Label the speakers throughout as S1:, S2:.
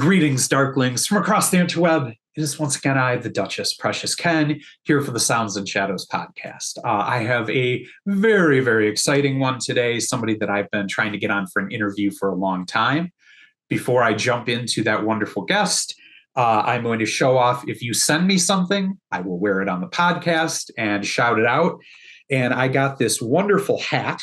S1: Greetings, Darklings, from across the interweb. It is once again I, the Duchess Precious Ken, here for the Sounds and Shadows podcast. I have a very, very exciting one today, somebody that I've been trying to get on for an interview for a long time. Before I jump into that wonderful guest, I'm going to show off. If you send me something, I will wear it on the podcast and shout it out. And I got this wonderful hat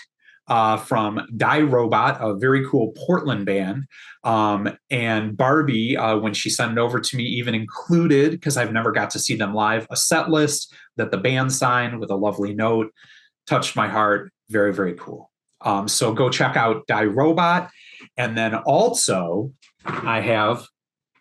S1: from Die Robot, a very cool Portland band. And Barbie, when she sent it over to me, even included, because I've never got to see them live, a set list that the band signed with a lovely note. Touched my heart. Very, very cool. So go check out Die Robot. And then also, I have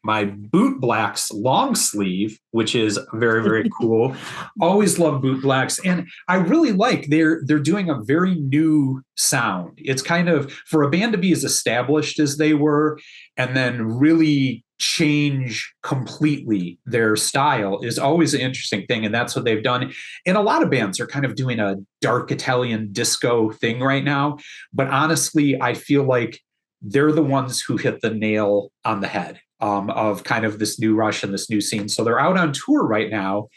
S1: my Bootblacks long sleeve, which is very, very cool. Always love Bootblacks. And I really like they're doing a very new sound. It's kind of, for a band to be as established as they were and then really change completely their style is always an interesting thing. And that's what they've done. And a lot of bands are kind of doing a dark Italian disco thing right now. But honestly, I feel like they're the ones who hit the nail on the head. Of kind of this new rush and this new scene. So they're out on tour right now,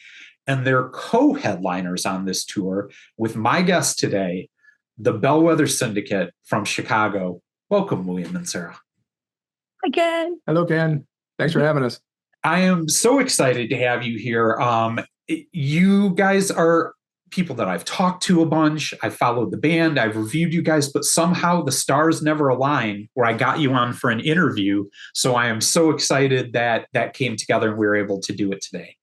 S1: and they're co-headliners on this tour with my guest today, the Bellwether Syndicate from Chicago. Welcome, William and Sarah.
S2: Hi, Ken.
S3: Hello, Ken. Thanks for having us.
S1: I am so excited to have you here. You guys are people that I've talked to a bunch. I followed the band. I've reviewed you guys, but somehow the stars never aligned where I got you on for an interview. So I am so excited that that came together and we were able to do it today.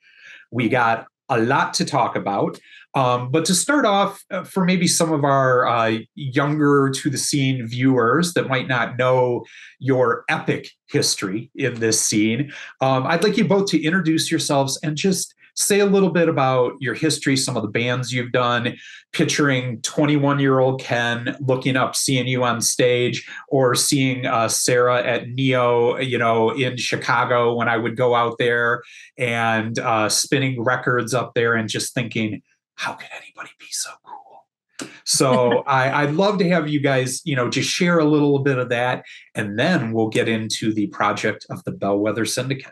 S1: We got a lot to talk about. But to start off, for maybe some of our younger to the scene viewers that might not know your epic history in this scene, I'd like you both to introduce yourselves and just say a little bit about your history, some of the bands you've done, picturing 21-year-old Ken looking up, seeing you on stage, or seeing Sarah at Neo, in Chicago when I would go out there and spinning records up there and just thinking, how could anybody be so cool? So I'd love to have you guys, just share a little bit of that, and then we'll get into the project of the Bellwether Syndicate.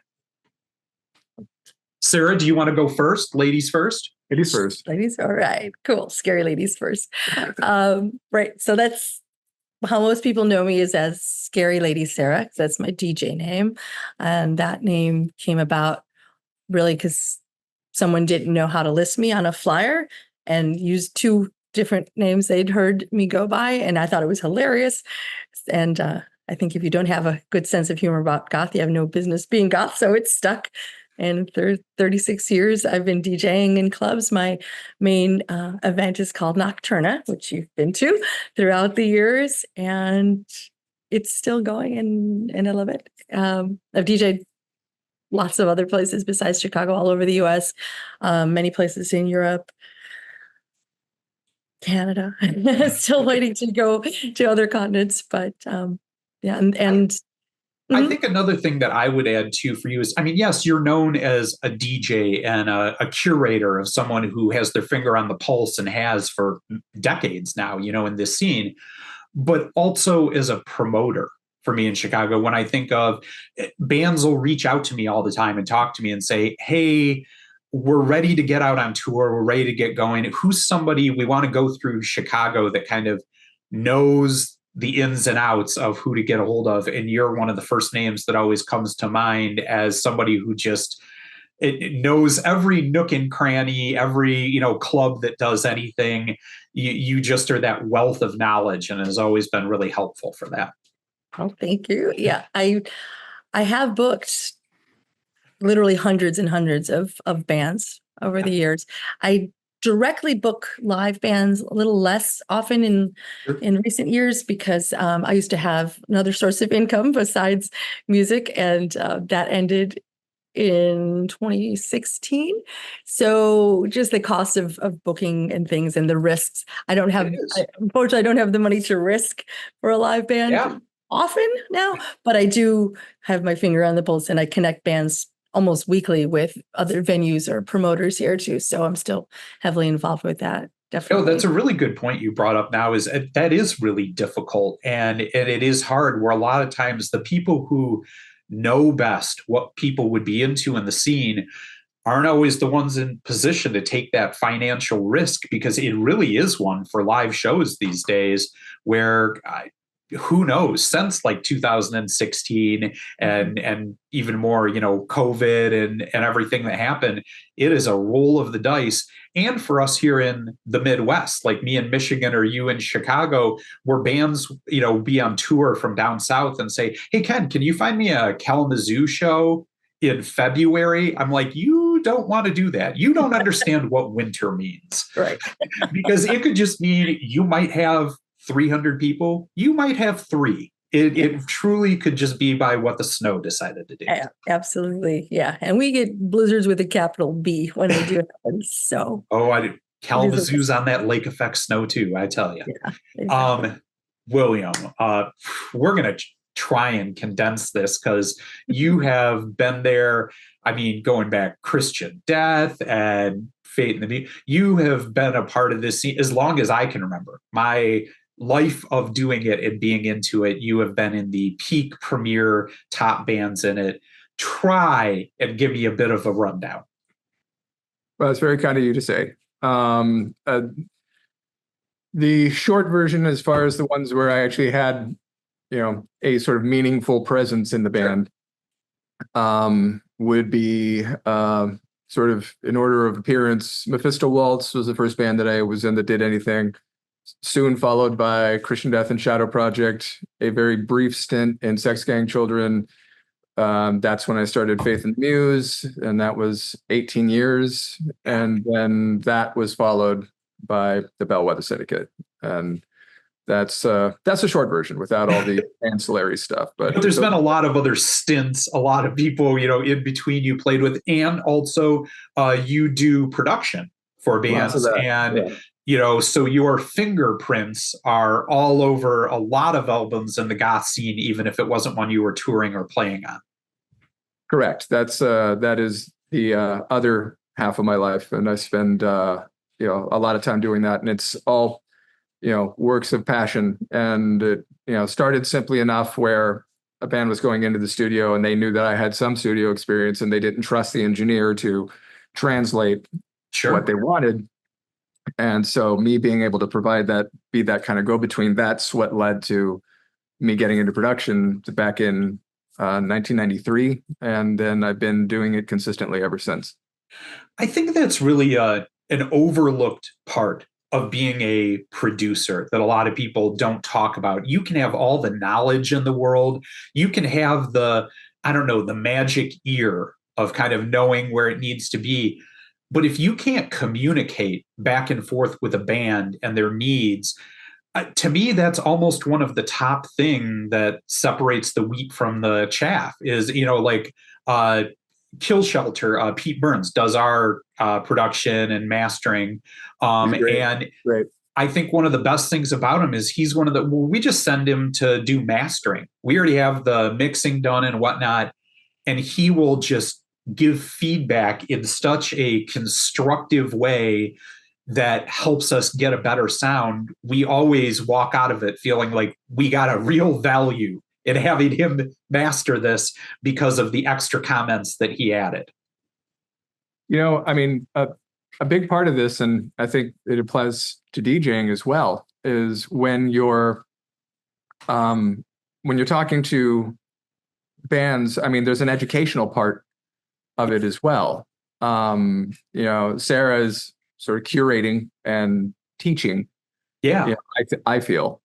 S1: Sarah, do you want to go first? Ladies first?
S3: Ladies first.
S2: Ladies, all right. Cool. Scary ladies first. Right. So that's how most people know me, is as Scary Lady Sarah, because that's my DJ name. And that name came about really because someone didn't know how to list me on a flyer and used two different names they'd heard me go by. And I thought it was hilarious. And I think if you don't have a good sense of humor about goth, you have no business being goth. So it's stuck. And for 36 years, I've been DJing in clubs. My main event is called Nocturna, which you've been to throughout the years. And it's still going, and I love it. I've DJed lots of other places besides Chicago, all over the U.S., many places in Europe, Canada. Still waiting to go to other continents. But yeah, and
S1: I think another thing that I would add too for you is, yes, you're known as a DJ and a curator of someone who has their finger on the pulse and has for decades now, in this scene, but also as a promoter for me in Chicago. When I think of bands will reach out to me all the time and talk to me and say, hey, we're ready to get out on tour. We're ready to get going. Who's somebody we want to go through Chicago that kind of knows the ins and outs of who to get a hold of? And you're one of the first names that always comes to mind as somebody who just it knows every nook and cranny, every club that does anything. You just are that wealth of knowledge, and has always been really helpful for that.
S2: Oh, thank you. Yeah, I have booked literally hundreds and hundreds of bands over the years. I directly book live bands a little less often in recent years because I used to have another source of income besides music, and that ended in 2016. So just the cost of booking and things and the risks. Unfortunately, I don't have the money to risk for a live band often now, but I do have my finger on the pulse, and I connect bands almost weekly with other venues or promoters here too. So I'm still heavily involved with that. Definitely.
S1: Oh, that's a really good point you brought up now, is that is really difficult. And it is hard, where a lot of times the people who know best what people would be into in the scene aren't always the ones in position to take that financial risk, because it really is one for live shows these days where who knows, since like 2016 and even more, COVID and everything that happened, it is a roll of the dice. And for us here in the Midwest, like me in Michigan or you in Chicago, where bands, be on tour from down south and say, hey, Ken, can you find me a Kalamazoo show in February? I'm like, you don't want to do that. You don't understand what winter means.
S2: Right.
S1: Because it could just mean you might have 300 people. You might have 3. It truly could just be by what the snow decided to do.
S2: Yeah, absolutely. Yeah. And we get blizzards with a capital B when they do happen. So.
S1: Oh, I do. Kalamazoo's on that lake effect snow too, I tell you.
S2: Yeah, exactly.
S1: William, we're going to try and condense this because you have been there. I mean, going back Christian Death and Fate in the Bee, you have been a part of this scene as long as I can remember. My life of doing it and being into it, you have been in the peak premier top bands in it. Try and give me a bit of a rundown.
S3: Well, it's very kind of you to say. The short version, as far as the ones where I actually had, a sort of meaningful presence in the band, would be sort of in order of appearance. Mephisto Waltz was the first band that I was in that did anything. Soon followed by Christian Death and Shadow Project, a very brief stint in Sex Gang Children. That's when I started Faith and Muse, and that was 18 years. And then that was followed by the Bellwether Syndicate. And that's a short version without all the ancillary stuff. But
S1: there's been a lot of other stints, a lot of people, in between you played with, and also you do production for bands. So your fingerprints are all over a lot of albums in the goth scene, even if it wasn't one you were touring or playing on.
S3: Correct. That is the other half of my life, and I spend a lot of time doing that, and it's all works of passion. And it started simply enough where a band was going into the studio and they knew that I had some studio experience, and they didn't trust the engineer to translate what they wanted. And so me being able to provide that, be that kind of go-between, that's what led to me getting into production back in 1993. And then I've been doing it consistently ever since.
S1: I think that's really an overlooked part of being a producer that a lot of people don't talk about. You can have all the knowledge in the world. You can have the magic ear of kind of knowing where it needs to be. But if you can't communicate back and forth with a band and their needs, to me, that's almost one of the top thing that separates the wheat from the chaff is, Kill Shelter, Pete Burns does our production and mastering. Great. I think one of the best things about him is he's one of we just send him to do mastering. We already have the mixing done and whatnot, and he will just give feedback in such a constructive way that helps us get a better sound. We always walk out of it feeling like we got a real value in having him master this because of the extra comments that he added.
S3: A big part of this, and I think it applies to DJing as well, is when you're talking to bands, there's an educational part of it as well. Sarah is sort of curating and teaching.
S1: Yeah.
S3: I feel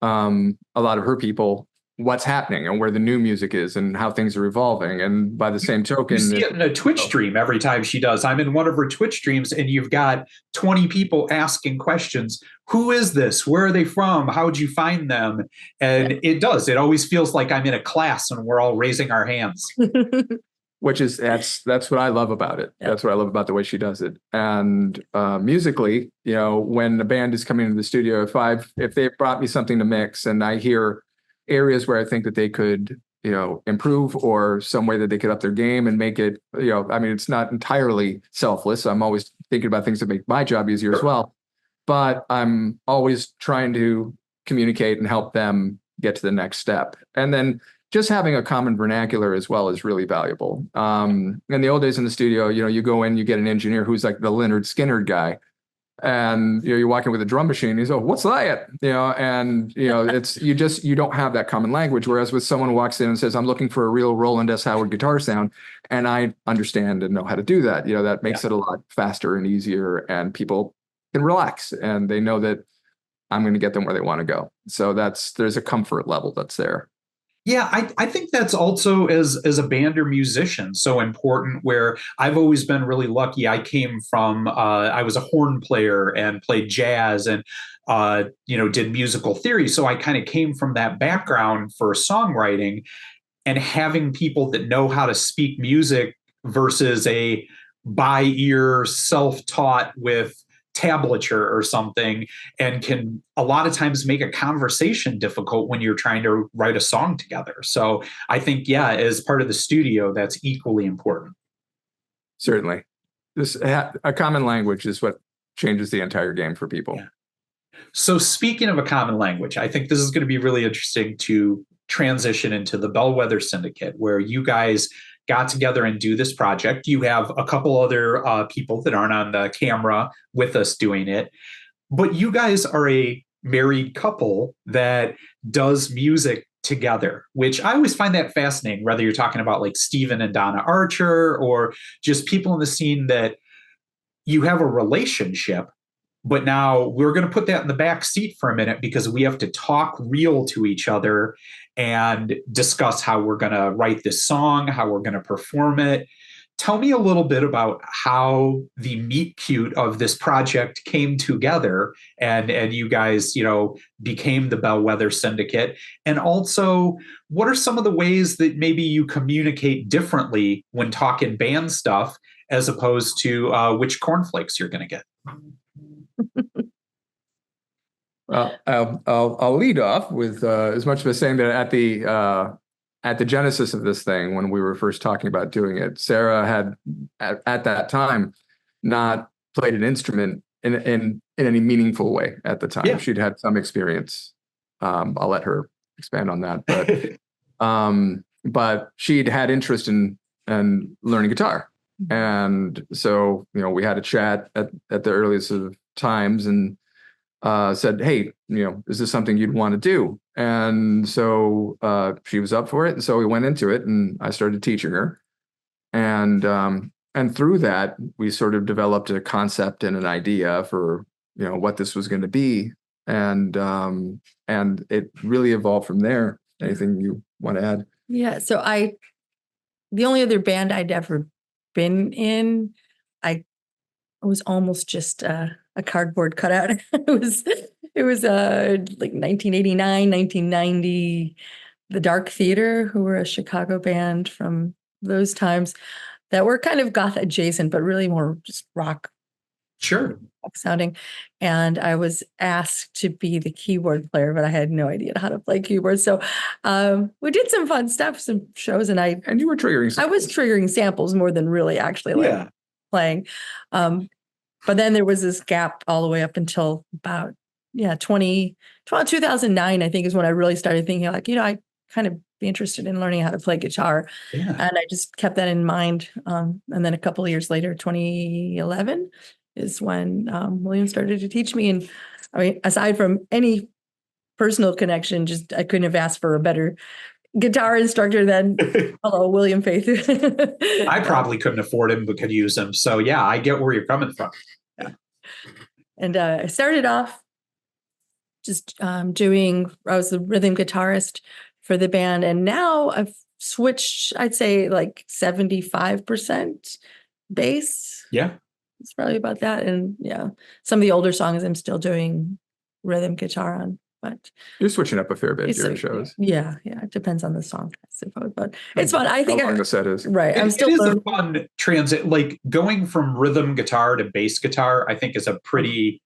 S3: a lot of her people what's happening and where the new music is and how things are evolving. And by the same token,
S1: you see it in a Twitch stream every time she does. I'm in one of her Twitch streams and you've got 20 people asking questions. Who is this? Where are they from? How'd you find them? And it always feels like I'm in a class and we're all raising our hands.
S3: Which is, that's what I love about it. Yep. That's what I love about the way she does it. And musically, when a band is coming into the studio, if they brought me something to mix and I hear areas where I think that they could, improve, or some way that they could up their game and make it, it's not entirely selfless. I'm always thinking about things that make my job easier as well. But I'm always trying to communicate and help them get to the next step. And then just having a common vernacular as well is really valuable. In the old days in the studio, you go in, you get an engineer who's like the Leonard Skinner guy, and you're walking with a drum machine. He's, oh, what's that? It's you don't have that common language. Whereas with someone who walks in and says, I'm looking for a real Roland S. Howard guitar sound, and I understand and know how to do that. That makes it a lot faster and easier, and people can relax and they know that I'm going to get them where they want to go. So there's a comfort level that's there.
S1: Yeah, I think that's also as a band or musician so important, where I've always been really lucky. I came from, I was a horn player and played jazz and, did musical theory. So I kind of came from that background for songwriting, and having people that know how to speak music versus a by ear self-taught with tablature or something, and can a lot of times make a conversation difficult when you're trying to write a song together. So I think, as part of the studio, that's equally important.
S3: Certainly. A common language is what changes the entire game for people.
S1: Yeah. So speaking of a common language, I think this is going to be really interesting to transition into the Bellwether Syndicate, where you guys got together and do this project. You have a couple other people that aren't on the camera with us doing it, but you guys are a married couple that does music together, which I always find that fascinating, whether you're talking about like Stephen and Donna Archer or just people in the scene that you have a relationship. But now we're going to put that in the back seat for a minute because we have to talk real to each other and discuss how we're going to write this song, how we're going to perform it. Tell me a little bit about how the meet cute of this project came together and you guys, became the Bellwether Syndicate. And also, what are some of the ways that maybe you communicate differently when talking band stuff as opposed to which cornflakes you're going to get?
S3: Well, I'll lead off with as much as saying that at the genesis of this thing, when we were first talking about doing it, Sarah had at that time not played an instrument in any meaningful way at the time. Yeah. She'd had some experience. I'll let her expand on that, but she'd had interest in learning guitar, and so we had a chat at the earliest of times and said, hey, is this something you'd want to do? And so she was up for it. And so we went into it and I started teaching her. And through that, we sort of developed a concept and an idea for, what this was going to be. And it really evolved from there. Anything you want to add?
S2: Yeah. So the only other band I'd ever been in, I was almost just a cardboard cutout. It was like 1989, 1990, the Dark Theater, who were a Chicago band from those times that were kind of goth adjacent, but really more just rock.
S1: Sure.
S2: Sounding. And I was asked to be the keyboard player, but I had no idea how to play keyboard. So we did some fun stuff, some shows, and
S3: you were triggering samples.
S2: I was triggering samples more than really actually playing. But then there was this gap all the way up until about 2009, I think, is when I really started thinking like, I kind of be interested in learning how to play guitar. Yeah. And I just kept that in mind. And then a couple of years later, 2011 is when William started to teach me. And I mean, aside from any personal connection, just I couldn't have asked for a better guitar instructor than William Faith.
S1: I probably couldn't afford him but could use him. So yeah, I get where you're coming from. Yeah.
S2: And I started off just I was the rhythm guitarist for the band. And now I've switched, I'd say like 75% bass.
S1: Yeah.
S2: It's probably about that. And some of the older songs I'm still doing rhythm guitar on. But
S3: you're switching up a fair bit during shows.
S2: Yeah. It depends on the song, I suppose. But it's fun. I think
S3: how long the set is.
S2: Right.
S1: It is a fun transit. Like going from rhythm guitar to bass guitar, I think is a pretty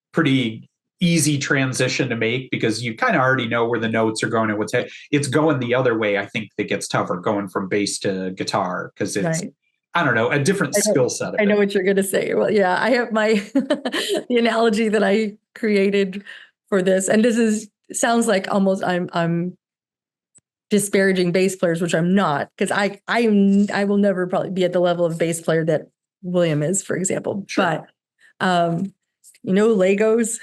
S1: easy transition to make because you kind of already know where the notes are going and what's it. It's going the other way. I think that gets tougher going from bass to guitar because it's. Right. I don't know, a different skill set.
S2: I know what you're going to say. Well, yeah, I have the analogy that I created for this, and this sounds like almost I'm disparaging bass players, which I'm not, because I will never probably be at the level of bass player that William is, for example.
S1: Sure.
S2: But Legos.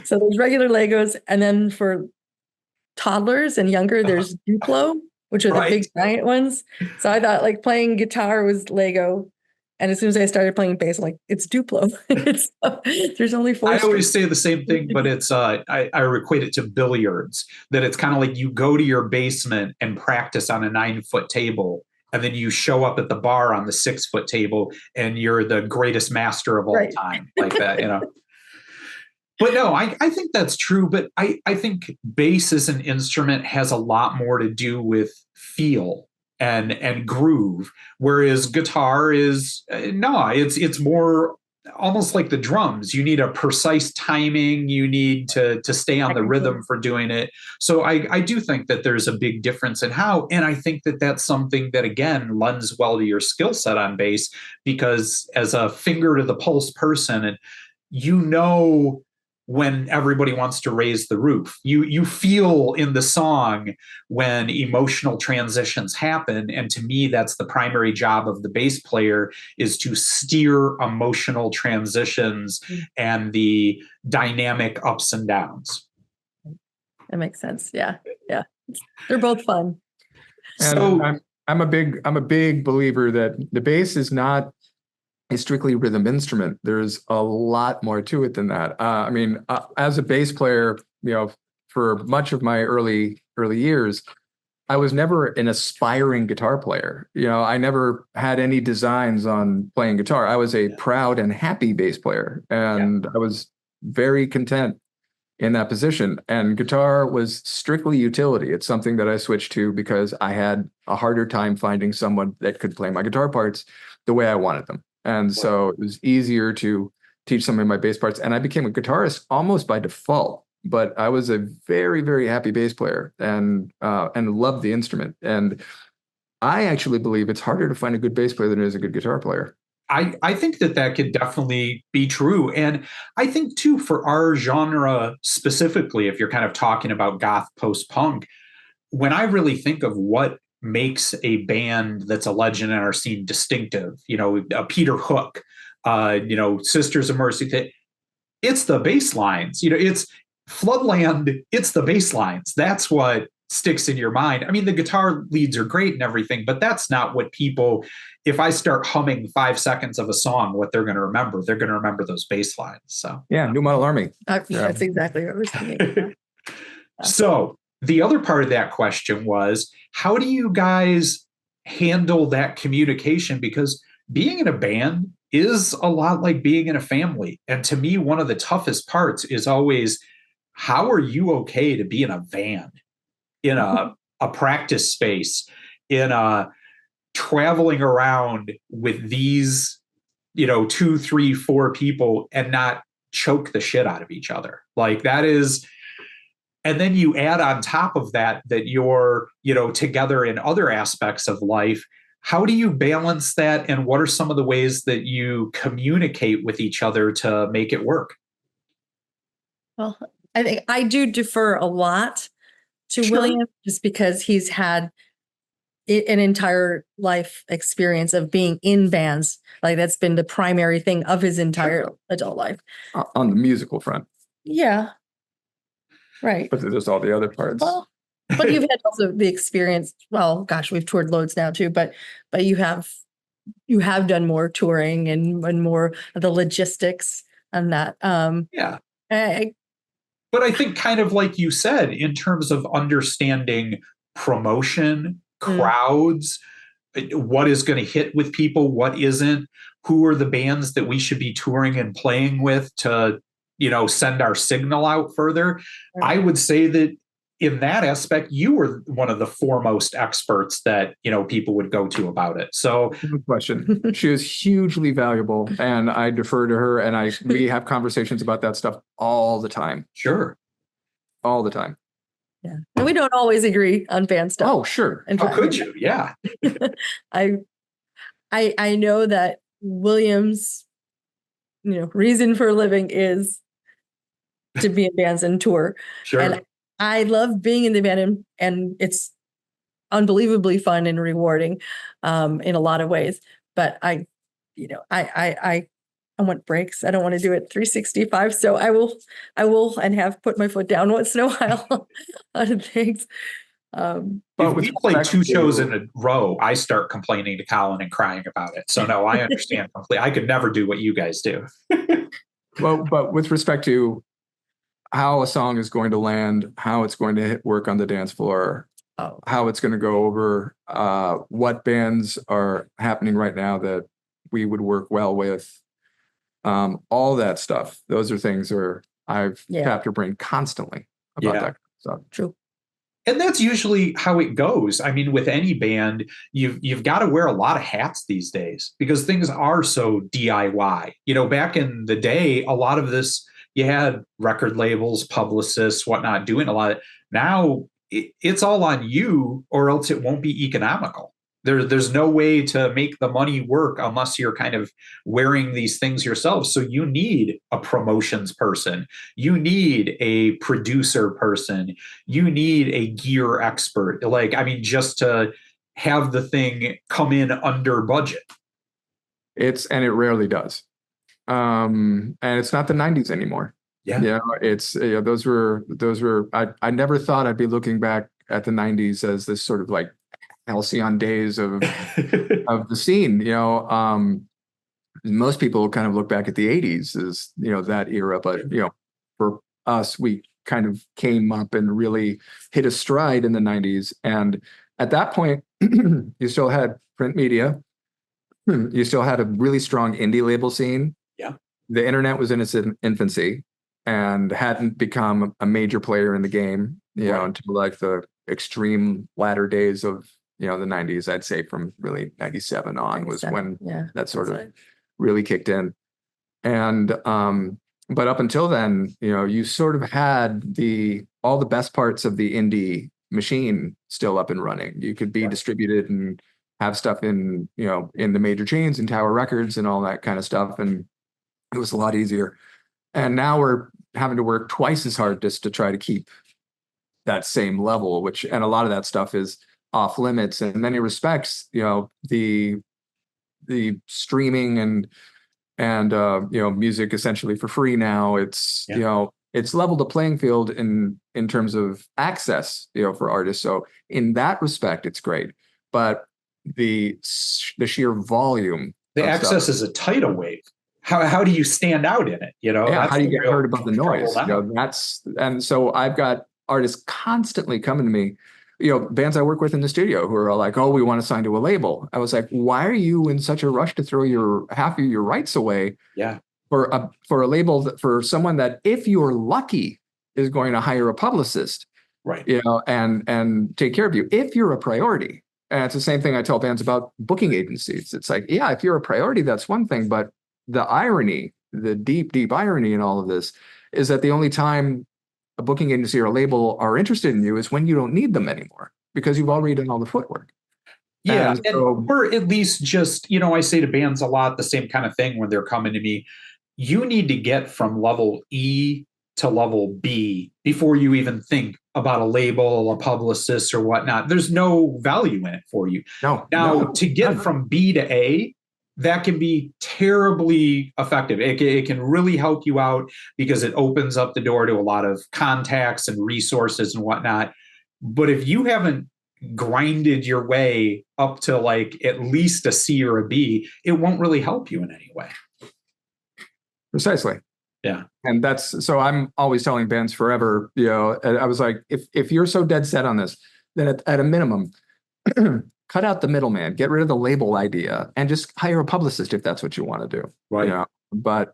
S2: So there's regular Legos, and then for toddlers and younger, there's Duplo, which are the big giant ones. So I thought like playing guitar was Lego. And as soon as I started playing bass, I'm like, it's Duplo. There's only 4
S1: I
S2: strings.
S1: always say the same thing, but it's I equate it to billiards, that it's kind of like you go to your basement and practice on a 9-foot table, and then you show up at the bar on the 6-foot table and you're the greatest master of all time, like that, But no, I think that's true. But I think bass as an instrument has a lot more to do with feel and groove, whereas guitar is it's more almost like the drums. You need a precise timing. You need to stay on the rhythm for doing it. So I do think that there's a big difference in how, and I think that that's something that again lends well to your skill set on bass, because as a finger to the pulse person, and when everybody wants to raise the roof, you feel in the song when emotional transitions happen. And to me, that's the primary job of the bass player, is to steer emotional transitions and the dynamic ups and downs.
S2: That makes sense. Yeah. They're both fun.
S3: And so I'm a big believer that the bass is not a strictly rhythm instrument. There's a lot more to it than that. As a bass player, for much of my early years, I was never an aspiring guitar player. I never had any designs on playing guitar. I was a proud and happy bass player, and I was very content in that position. And guitar was strictly utility. It's something that I switched to because I had a harder time finding someone that could play my guitar parts the way I wanted them. And so it was easier to teach some of my bass parts. And I became a guitarist almost by default, but I was a very, very happy bass player and loved the instrument. And I actually believe it's harder to find a good bass player than it is a good guitar player.
S1: I think that could definitely be true. And I think too, for our genre specifically, if you're kind of talking about goth post-punk, when I really think of what makes a band that's a legend in our scene distinctive, Peter Hook, Sisters of Mercy, it's the bass lines, it's Floodland, it's the bass lines. That's what sticks in your mind. I mean, the guitar leads are great and everything, but that's not what people, if I start humming 5 seconds of a song, what they're going to remember. They're going to remember those bass lines. So
S3: New Model Army.
S2: That's exactly what I was thinking.
S1: So the other part of that question was, how do you guys handle that communication? Because being in a band is a lot like being in a family. And to me, one of the toughest parts is always, how are you okay to be in a van, in a practice space, in a traveling around with these, 2, 3, 4 people and not choke the shit out of each other? Like that is. And then you add on top of that you're, together in other aspects of life. How do you balance that? And what are some of the ways that you communicate with each other to make it work?
S2: Well, I think I do defer a lot to William, just because he's had an entire life experience of being in bands. Like that's been the primary thing of his entire adult life.
S3: On the musical front.
S2: Yeah. Right.
S3: But there's all the other parts.
S2: Well, but you've had also the experience. Well, gosh, we've toured loads now too, but you have done more touring and more of the logistics and that.
S1: But I think kind of like you said, in terms of understanding promotion, crowds, what is going to hit with people, what isn't, who are the bands that we should be touring and playing with to send our signal out further. I would say that in that aspect, you were one of the foremost experts that, people would go to about it. So
S3: good question. She is hugely valuable, and I defer to her, and we have conversations about that stuff all the time.
S1: Sure.
S3: All the time.
S2: Yeah. And we don't always agree on band stuff.
S3: Oh, sure.
S1: How could you? Yeah.
S2: I know that William's, reason for living is to be in bands and tour.
S1: Sure.
S2: And I love being in the band, and it's unbelievably fun and rewarding in a lot of ways. But I want breaks. I don't want to do it 365. So I will and have put my foot down once in a while on things.
S1: If we play 2 shows in a row, I start complaining to Colin and crying about it. So no, I understand completely. I could never do what you guys do.
S3: Well, but with respect to how a song is going to land, how it's going to work on the dance floor, how it's going to go over, what bands are happening right now that we would work well with, all that stuff. Those are things where I've tapped your brain constantly about that kind of stuff.
S2: True.
S1: And that's usually how it goes. I mean, with any band, you've got to wear a lot of hats these days because things are so DIY. Back in the day, a lot of this, you had record labels, publicists, whatnot, doing a lot of it. Now it's all on you, or else it won't be economical. There's no way to make the money work unless you're kind of wearing these things yourself. So you need a promotions person. You need a producer person. You need a gear expert. Just to have the thing come in under budget.
S3: And it rarely does. And it's not the 90s anymore.
S1: Yeah.
S3: It's those were I never thought I'd be looking back at the 90s as this sort of like halcyon days of the scene. Most people kind of look back at the 80s as that era, but for us, we kind of came up and really hit a stride in the 90s. And at that point, you still had print media, you still had a really strong indie label scene.
S1: Yeah,
S3: the internet was in its infancy and hadn't become a major player in the game until like the extreme latter days of the 90s. I'd say from really 97 on was when that sort of really kicked in. And but up until then, you sort of had all the best parts of the indie machine still up and running. You could be distributed and have stuff in in the major chains and Tower Records and all that kind of stuff, and it was a lot easier. And now we're having to work twice as hard just to try to keep that same level, and a lot of that stuff is off limits in many respects. The streaming and music essentially for free now. It's it's leveled the playing field in terms of access for artists. So in that respect, it's great. But the sheer volume,
S1: the access is a tidal wave. How do you stand out in it?
S3: How do you get heard above the noise? And so I've got artists constantly coming to me, bands I work with in the studio who are all like, "Oh, we want to sign to a label." I was like, "Why are you in such a rush to throw half of your rights away?"
S1: Yeah.
S3: For a label for someone that, if you're lucky, is going to hire a publicist,
S1: right?
S3: And take care of you if you're a priority. And it's the same thing I tell bands about booking agencies. It's like, if you're a priority, that's one thing, but the irony, the deep, deep irony in all of this is that the only time a booking agency or a label are interested in you is when you don't need them anymore because you've already done all the footwork.
S1: Yeah. Or at least just, I say to bands a lot the same kind of thing when they're coming to me. You need to get from level E to level B before you even think about a label, a publicist, or whatnot. There's no value in it for you. To get from B to A, that can be terribly effective. It can really help you out because it opens up the door to a lot of contacts and resources and whatnot. But if you haven't grinded your way up to like at least a C or a B, it won't really help you in any way.
S3: Precisely.
S1: Yeah.
S3: And so I'm always telling bands forever, I was like, if you're so dead set on this, then at a minimum, cut out the middleman, get rid of the label idea, and just hire a publicist if that's what you want to do.
S1: Right.
S3: But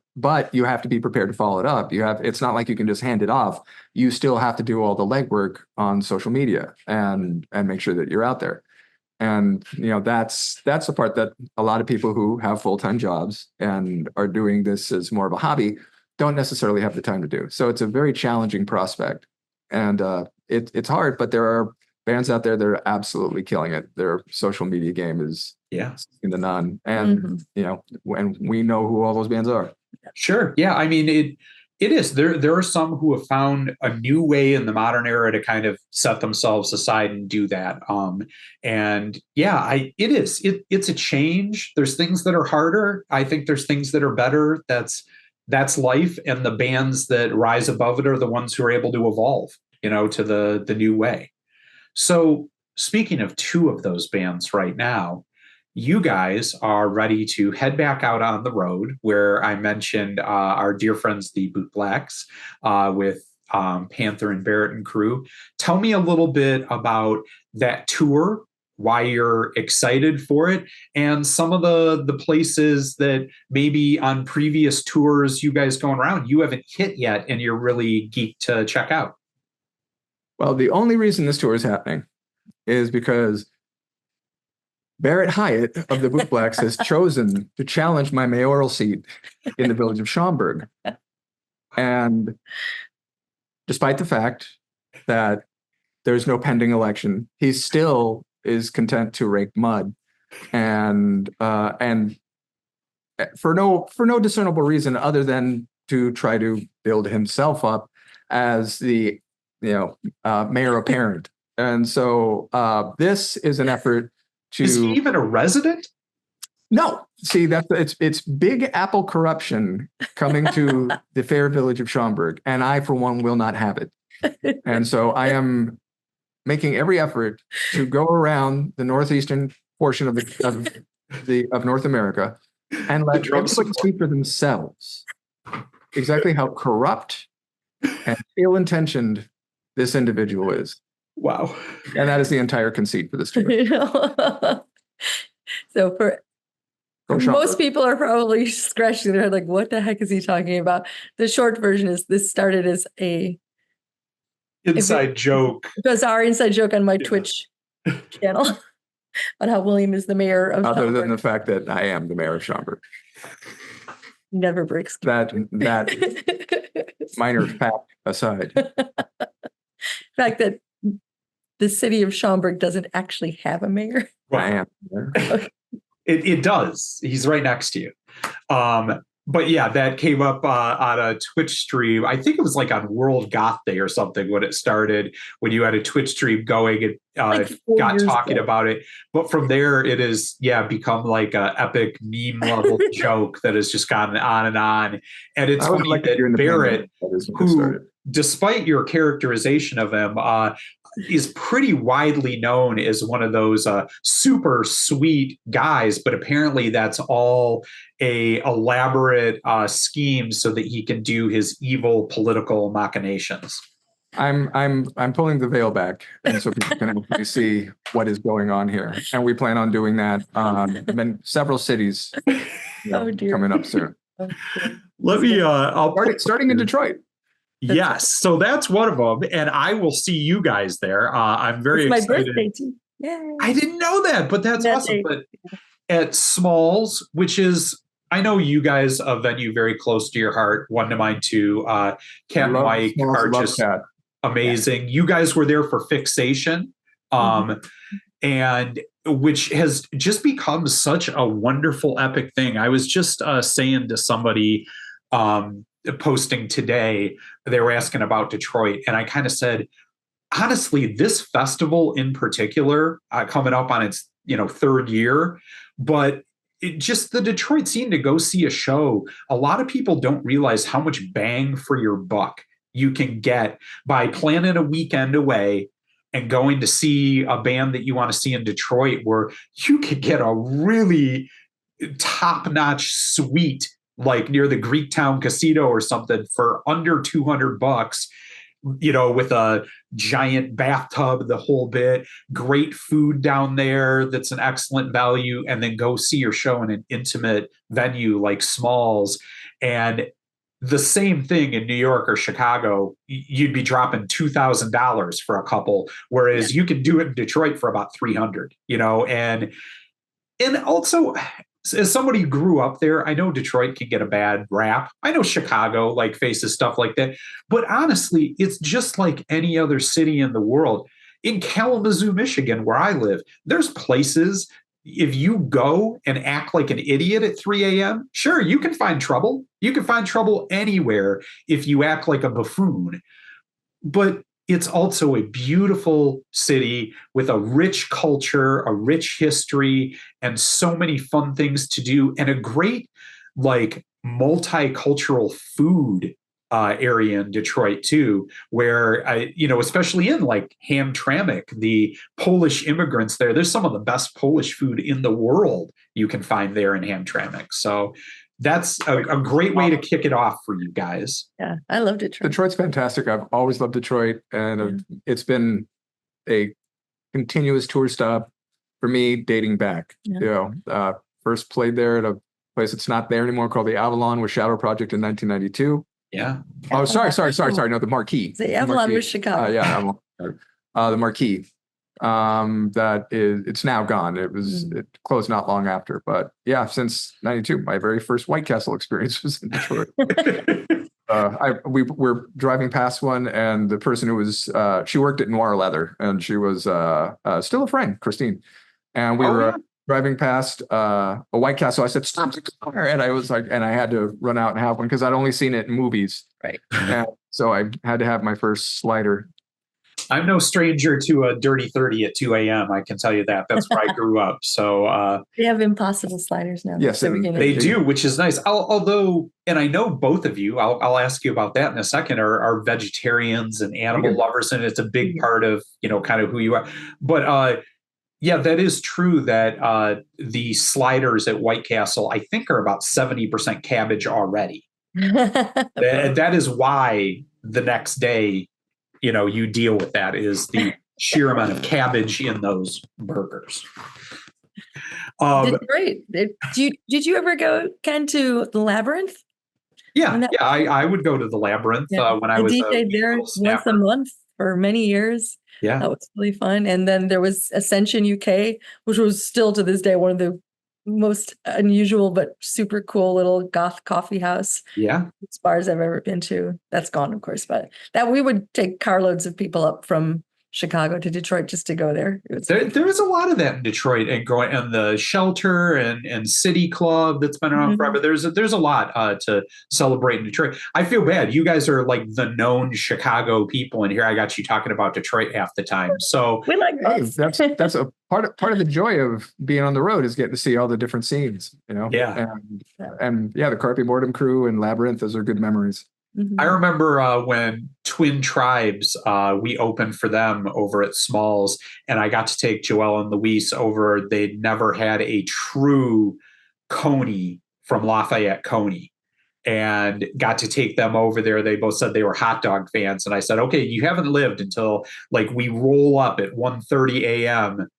S3: you have to be prepared to follow it up. It's not like you can just hand it off. You still have to do all the legwork on social media and make sure that you're out there. And that's the part that a lot of people who have full-time jobs and are doing this as more of a hobby don't necessarily have the time to do. So it's a very challenging prospect, and it's hard. But there are bands out there that are absolutely killing it. Their social media game is in the none, and and we know who all those bands are.
S1: Sure, yeah. I mean, It is. There are some who have found a new way in the modern era to kind of set themselves aside and do that. And yeah, it is. It's a change. There's things that are harder. I think there's things that are better. That's life. And the bands that rise above it are the ones who are able to evolve, to the new way. So speaking of two of those bands right now, you guys are ready to head back out on the road, where I mentioned our dear friends, the Bootblacks, with Panther and Barrett and crew. Tell me a little bit about that tour, why you're excited for it, and some of the places that maybe on previous tours you guys going around you haven't hit yet and you're really geeked to check out.
S3: Well, the only reason this tour is happening is because Barrett Hyatt of the Bootblacks has chosen to challenge my mayoral seat in the village of Schaumburg. And despite the fact that there's no pending election, he still is content to rake mud, and for no discernible reason other than to try to build himself up as the mayor apparent. And so this is an effort to.
S1: Is he even a resident?
S3: No. See, it's Big Apple corruption coming to the fair village of Schaumburg, and I, for one, will not have it. And so I am making every effort to go around the northeastern portion of North America and let everybody speak for themselves exactly how corrupt and ill-intentioned this individual is.
S1: Wow.
S3: And that is the entire conceit for this tour.
S2: So most people are probably scratching their head like, what the heck is he talking about? The short version is this started as a
S1: inside joke.
S2: It was our inside joke on my Twitch channel on how William is the mayor of
S3: Other
S2: Schaumburg.
S3: than the fact that I am the mayor of Schaumburg.
S2: Never breaks.
S3: That minor fact aside.
S2: The fact that the city of Schaumburg doesn't actually have a mayor.
S3: I am there.
S1: It does. He's right next to you. But yeah, that came up on a Twitch stream. I think it was like on World Goth Day or something when it started, when you had a Twitch stream going and got talking about it. But from there, it is, become like a epic meme level joke that has just gone on and on. And it's funny that Barrett, who, despite your characterization of him, is pretty widely known as one of those super sweet guys, but apparently that's all a elaborate scheme so that he can do his evil political machinations.
S3: I'm pulling the veil back, and so people can actually see what is going on here, and we plan on doing that in several cities coming up soon.
S1: Let me
S3: starting in Detroit.
S1: Yes, so that's one of them, and I will see you guys there. I'm very excited.
S2: My birthday too. Yay.
S1: I didn't know that, but that's awesome. But at Smalls, which is, I know you guys, a venue very close to your heart, one to mine too. Cat and Mike are just amazing. Yeah. You guys were there for Fixation, and which has just become such a wonderful, epic thing. I was just saying to somebody, posting today, they were asking about Detroit, and I kind of said, honestly, this festival in particular, coming up on its third year, but just the Detroit scene, to go see a show, a lot of people don't realize how much bang for your buck you can get by planning a weekend away and going to see a band that you want to see in Detroit, where you could get a really top-notch suite like near the Greektown Casino or something for under $200, with a giant bathtub, the whole bit, great food down there that's an excellent value, and then go see your show in an intimate venue like Smalls. And the same thing in New York or Chicago, you'd be dropping $2,000 for a couple, whereas you can do it in Detroit for about $300, and also, as somebody who grew up there, I know Detroit can get a bad rap. I know Chicago faces stuff like that. But honestly, it's just like any other city in the world. In Kalamazoo, Michigan, where I live, there's places if you go and act like an idiot at 3 a.m., sure, you can find trouble. You can find trouble anywhere if you act like a buffoon. But it's also a beautiful city with a rich culture, a rich history, and so many fun things to do, and a great, like, multicultural food area in Detroit too, where especially in like Hamtramck, the Polish immigrants there's some of the best Polish food in the world you can find there in Hamtramck. So that's a great way to kick it off for you guys.
S2: Yeah, I love Detroit.
S3: Detroit's fantastic. I've always loved Detroit, and it's been a continuous tour stop for me dating back. First played there at a place that's not there anymore called the Avalon with Shadow Project in 1992.
S1: Yeah.
S3: Oh, sorry. No, the Marquee.
S2: The Avalon was Chicago.
S3: Yeah, the Marquee. It's now gone. It closed not long after, but yeah, since 92, my very first White Castle experience was in Detroit. We were driving past one, and the person who was she worked at Noir Leather, and she was still a friend, Christine, and we were driving past a White Castle. I said, "Stop the car!" And I was like, and I had to run out and have one because I'd only seen it in movies,
S2: right?
S3: And so I had to have my first slider.
S1: I'm no stranger to a dirty 30 at 2 a.m. I can tell you that. That's where I grew up. So
S2: they have impossible sliders now.
S3: Yes,
S1: they do, which is nice. Although, and I know both of you, I'll ask you about that in a second, are vegetarians and animal lovers, and it's a big part of, kind of who you are. But yeah, that is true that the sliders at White Castle, I think, are about 70% cabbage already. That is why the next day, you deal with that, is the sheer amount of cabbage in those burgers.
S2: Great. Did you ever go, Ken, to the Labyrinth?
S1: Yeah, I would go to the Labyrinth when I was
S2: DJ'd there once a month for many years.
S1: Yeah,
S2: that was really fun. And then there was Ascension UK, which was still to this day one of the most unusual but super cool little goth coffee house bars I've ever been to. That's gone, of course, but that we would take carloads of people up from Chicago to Detroit just to go there.
S1: There is a lot of that in Detroit, and the Shelter and City Club that's been around forever. There's a lot to celebrate in Detroit. I feel bad. You guys are like the known Chicago people, and here I got you talking about Detroit half the time. So
S2: we like that.
S3: That's a part of the joy of being on the road, is getting to see all the different scenes.
S1: Yeah,
S3: and the Carpe Mortem crew and Labyrinth. Those are good memories.
S1: I remember when Twin Tribes, we opened for them over at Smalls, and I got to take Joelle and Luis over. They'd never had a true Coney from Lafayette Coney, and got to take them over there. They both said they were hot dog fans. And I said, okay, you haven't lived until like we roll up at 1:30 a.m.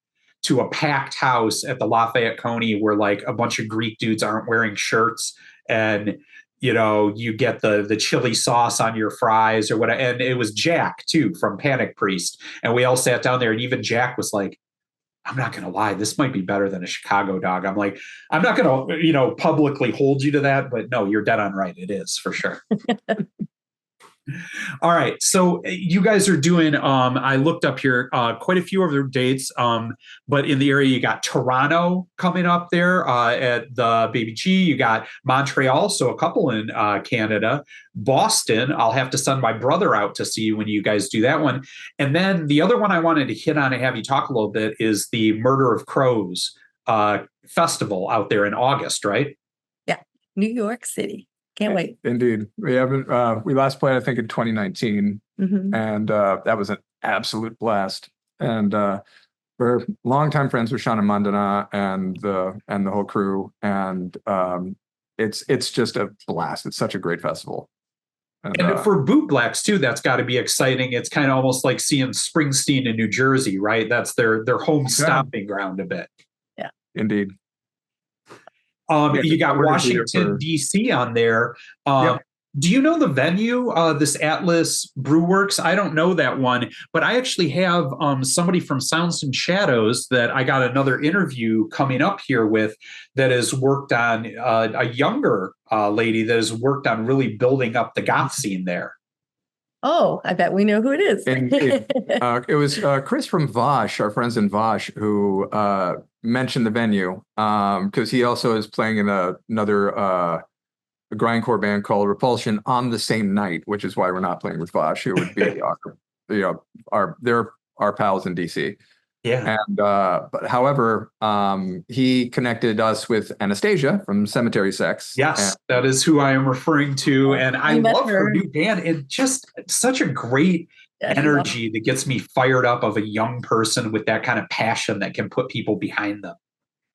S1: to a packed house at the Lafayette Coney where like a bunch of Greek dudes aren't wearing shirts, and you get the chili sauce on your fries or whatever. And it was Jack too from Panic Priest. And we all sat down there, and even Jack was like, I'm not going to lie, this might be better than a Chicago dog. I'm like, I'm not going to, publicly hold you to that, but no, you're dead on right. It is for sure. All right. So you guys are doing, I looked up here, quite a few of their dates, but in the area, you got Toronto coming up there at the Baby G. You got Montreal, so a couple in Canada. Boston, I'll have to send my brother out to see when you guys do that one. And then the other one I wanted to hit on and have you talk a little bit is the Murder of Crows festival out there in August, right?
S2: Yeah. New York City. Can't wait.
S3: Indeed. We haven't, we last played, I think, in 2019, and that was an absolute blast. And we're longtime friends with Sean and Mandana and the whole crew. And it's just a blast. It's such a great festival. And
S1: for Bootblacks too, that's got to be exciting. It's kind of almost like seeing Springsteen in New Jersey, right? That's their home stomping ground a bit.
S2: Yeah.
S3: Indeed.
S1: You got Washington, D.C. on there. Do you know the venue, this Atlas Brewworks? I don't know that one, but I actually have somebody from Sounds and Shadows that I got another interview coming up here with that has worked on a younger lady that has worked on really building up the goth scene there.
S2: Oh, I bet we know who it is.
S3: And it was Chris from Vosh, our friends in Vosh, who mentioned the venue because he also is playing in another grindcore band called Repulsion on the same night, which is why we're not playing with Vosh. It would be they're our pals in DC.
S1: Yeah.
S3: And but however, he connected us with Anastasia from Cemetary Sex.
S1: Yes, that is who I am referring to. And I love her new band. It's just such a great energy that gets me fired up of a young person with that kind of passion that can put people behind them.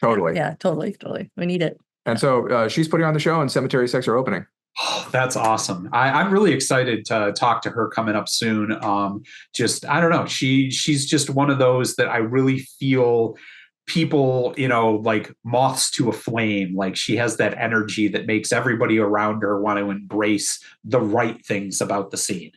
S3: Totally.
S2: Yeah, totally. We need it.
S3: And so she's putting on the show and Cemetary Sex are opening.
S1: Oh, that's awesome. I'm really excited to talk to her coming up soon. I don't know. She's just one of those that I really feel people, like moths to a flame. Like she has that energy that makes everybody around her want to embrace the right things about the scene.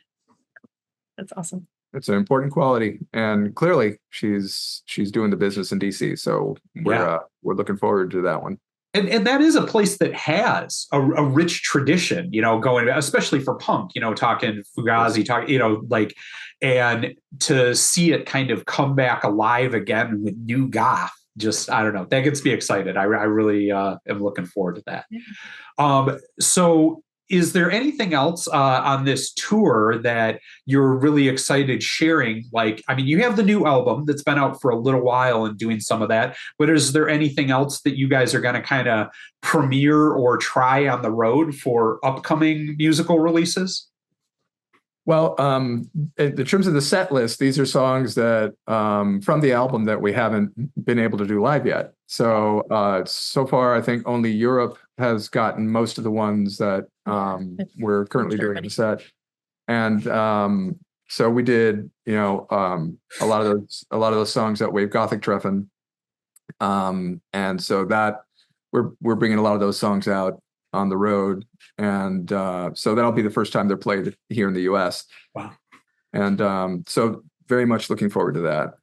S2: That's awesome.
S3: It's an important quality. And clearly she's doing the business in DC. So we're looking forward to that one.
S1: And that is a place that has a rich tradition, going, especially for punk, talking Fugazi, and to see it kind of come back alive again with new goth, just, I don't know, that gets me excited. I really am looking forward to that. Yeah. So is there anything else on this tour that you're really excited sharing? You have the new album that's been out for a little while and doing some of that, but is there anything else that you guys are going to kind of premiere or try on the road for upcoming musical releases?
S3: Well, in terms of the set list, these are songs that from the album that we haven't been able to do live yet. So so far, I think only Europe has gotten most of the ones that we're currently doing in the set. And so we did, a lot of those songs that wave Gothic Treffen. And so that we're bringing a lot of those songs out on the road. And so that'll be the first time they're played here in the US.
S1: Wow.
S3: And so very much looking forward to that.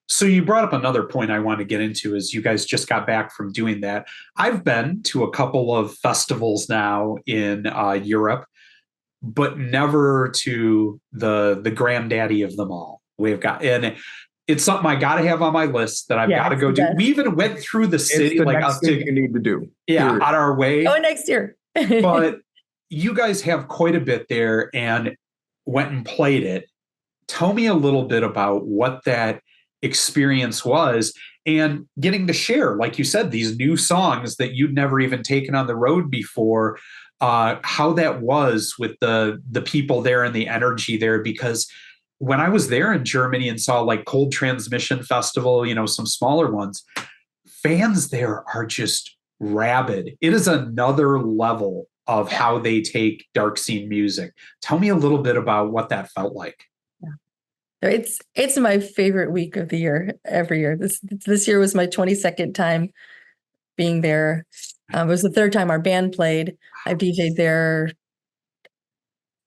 S1: So you brought up another point I want to get into is you guys just got back from doing that. I've been to a couple of festivals now in Europe, but never to the granddaddy of them all. And it's something I got to have on my list that I've got to go do. We even went through the city.
S3: It's the next thing you need to do.
S1: Yeah, on our way.
S2: Oh, next year.
S1: But you guys have quite a bit there and went and played it. Tell me a little bit about what that experience was and getting to share, like you said, these new songs that you'd never even taken on the road before, how that was with the people there and the energy there. Because when I was there in Germany and saw like Cold Transmission Festival, some smaller ones, fans there are just rabid. It is another level of how they take dark scene music. Tell me a little bit about what that felt like.
S2: It's my favorite week of the year, every year. This year was my 22nd time being there. It was the third time our band played. I've DJ'd there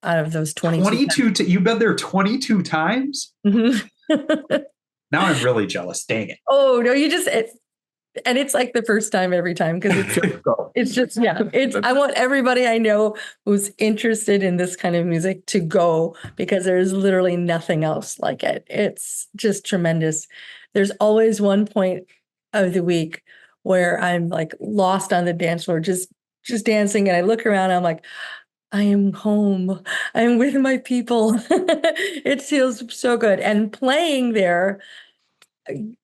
S2: out of those 22.
S1: You've been there 22 times?
S2: Mm-hmm.
S1: Now I'm really jealous. Dang it.
S2: Oh, no, and it's like the first time every time because it's just, I want everybody I know who's interested in this kind of music to go because there's literally nothing else like it. It's just tremendous. There's always one point of the week where I'm like lost on the dance floor, just dancing. And I look around and I'm like, I am home. I'm with my people. It feels so good. And playing there,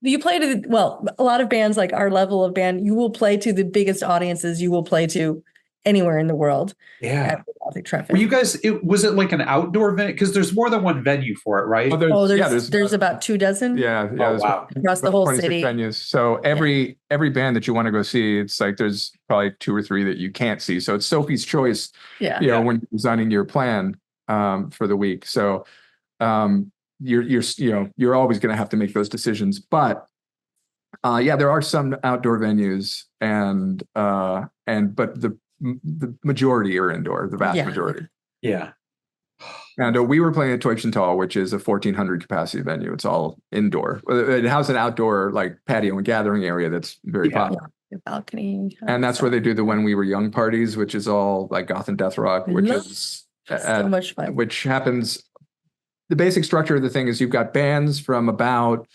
S2: you play to a lot of bands like our level of band, you will play to the biggest audiences you will play to anywhere in the world.
S1: Yeah.
S2: Gothic Treffen.
S1: Were you guys, was it like an outdoor venue? Because there's more than one venue for it, right?
S2: There's about 24.
S3: Yeah.
S1: Wow.
S2: Across the whole city.
S3: Venues. So every band that you want to go see, it's like there's probably 2 or 3 that you can't see. So it's Sophie's choice, when you're designing your plan for the week. So you're always going to have to make those decisions, but there are some outdoor venues but the majority are indoor, the vast majority.
S1: Yeah.
S3: And we were playing at Teufelstal, which is a 1,400 capacity venue. It's all indoor. It has an outdoor like patio and gathering area that's very popular.
S2: The balcony.
S3: And that's where they do the When We Were Young parties, which is all like goth and death rock, which is
S2: So much fun.
S3: Which happens. The basic structure of the thing is you've got bands from about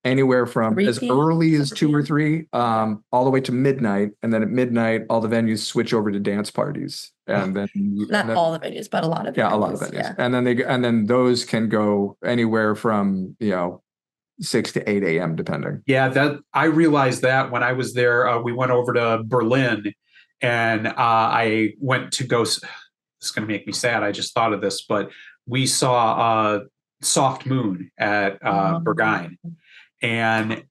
S3: anywhere from
S2: 3
S3: as
S2: p.m.
S3: early as 2 or 3, all the way to midnight. And then at midnight, all the venues switch over to dance parties. And then
S2: Not all the venues, but a lot of
S3: a lot of venues. Yeah. And then those can go anywhere from 6 to 8 a.m. depending.
S1: Yeah, that I realized that when I was there. We went over to Berlin, and I went to go. This is going to make me sad. I just thought of this, but we saw Soft Moon at Berghain. And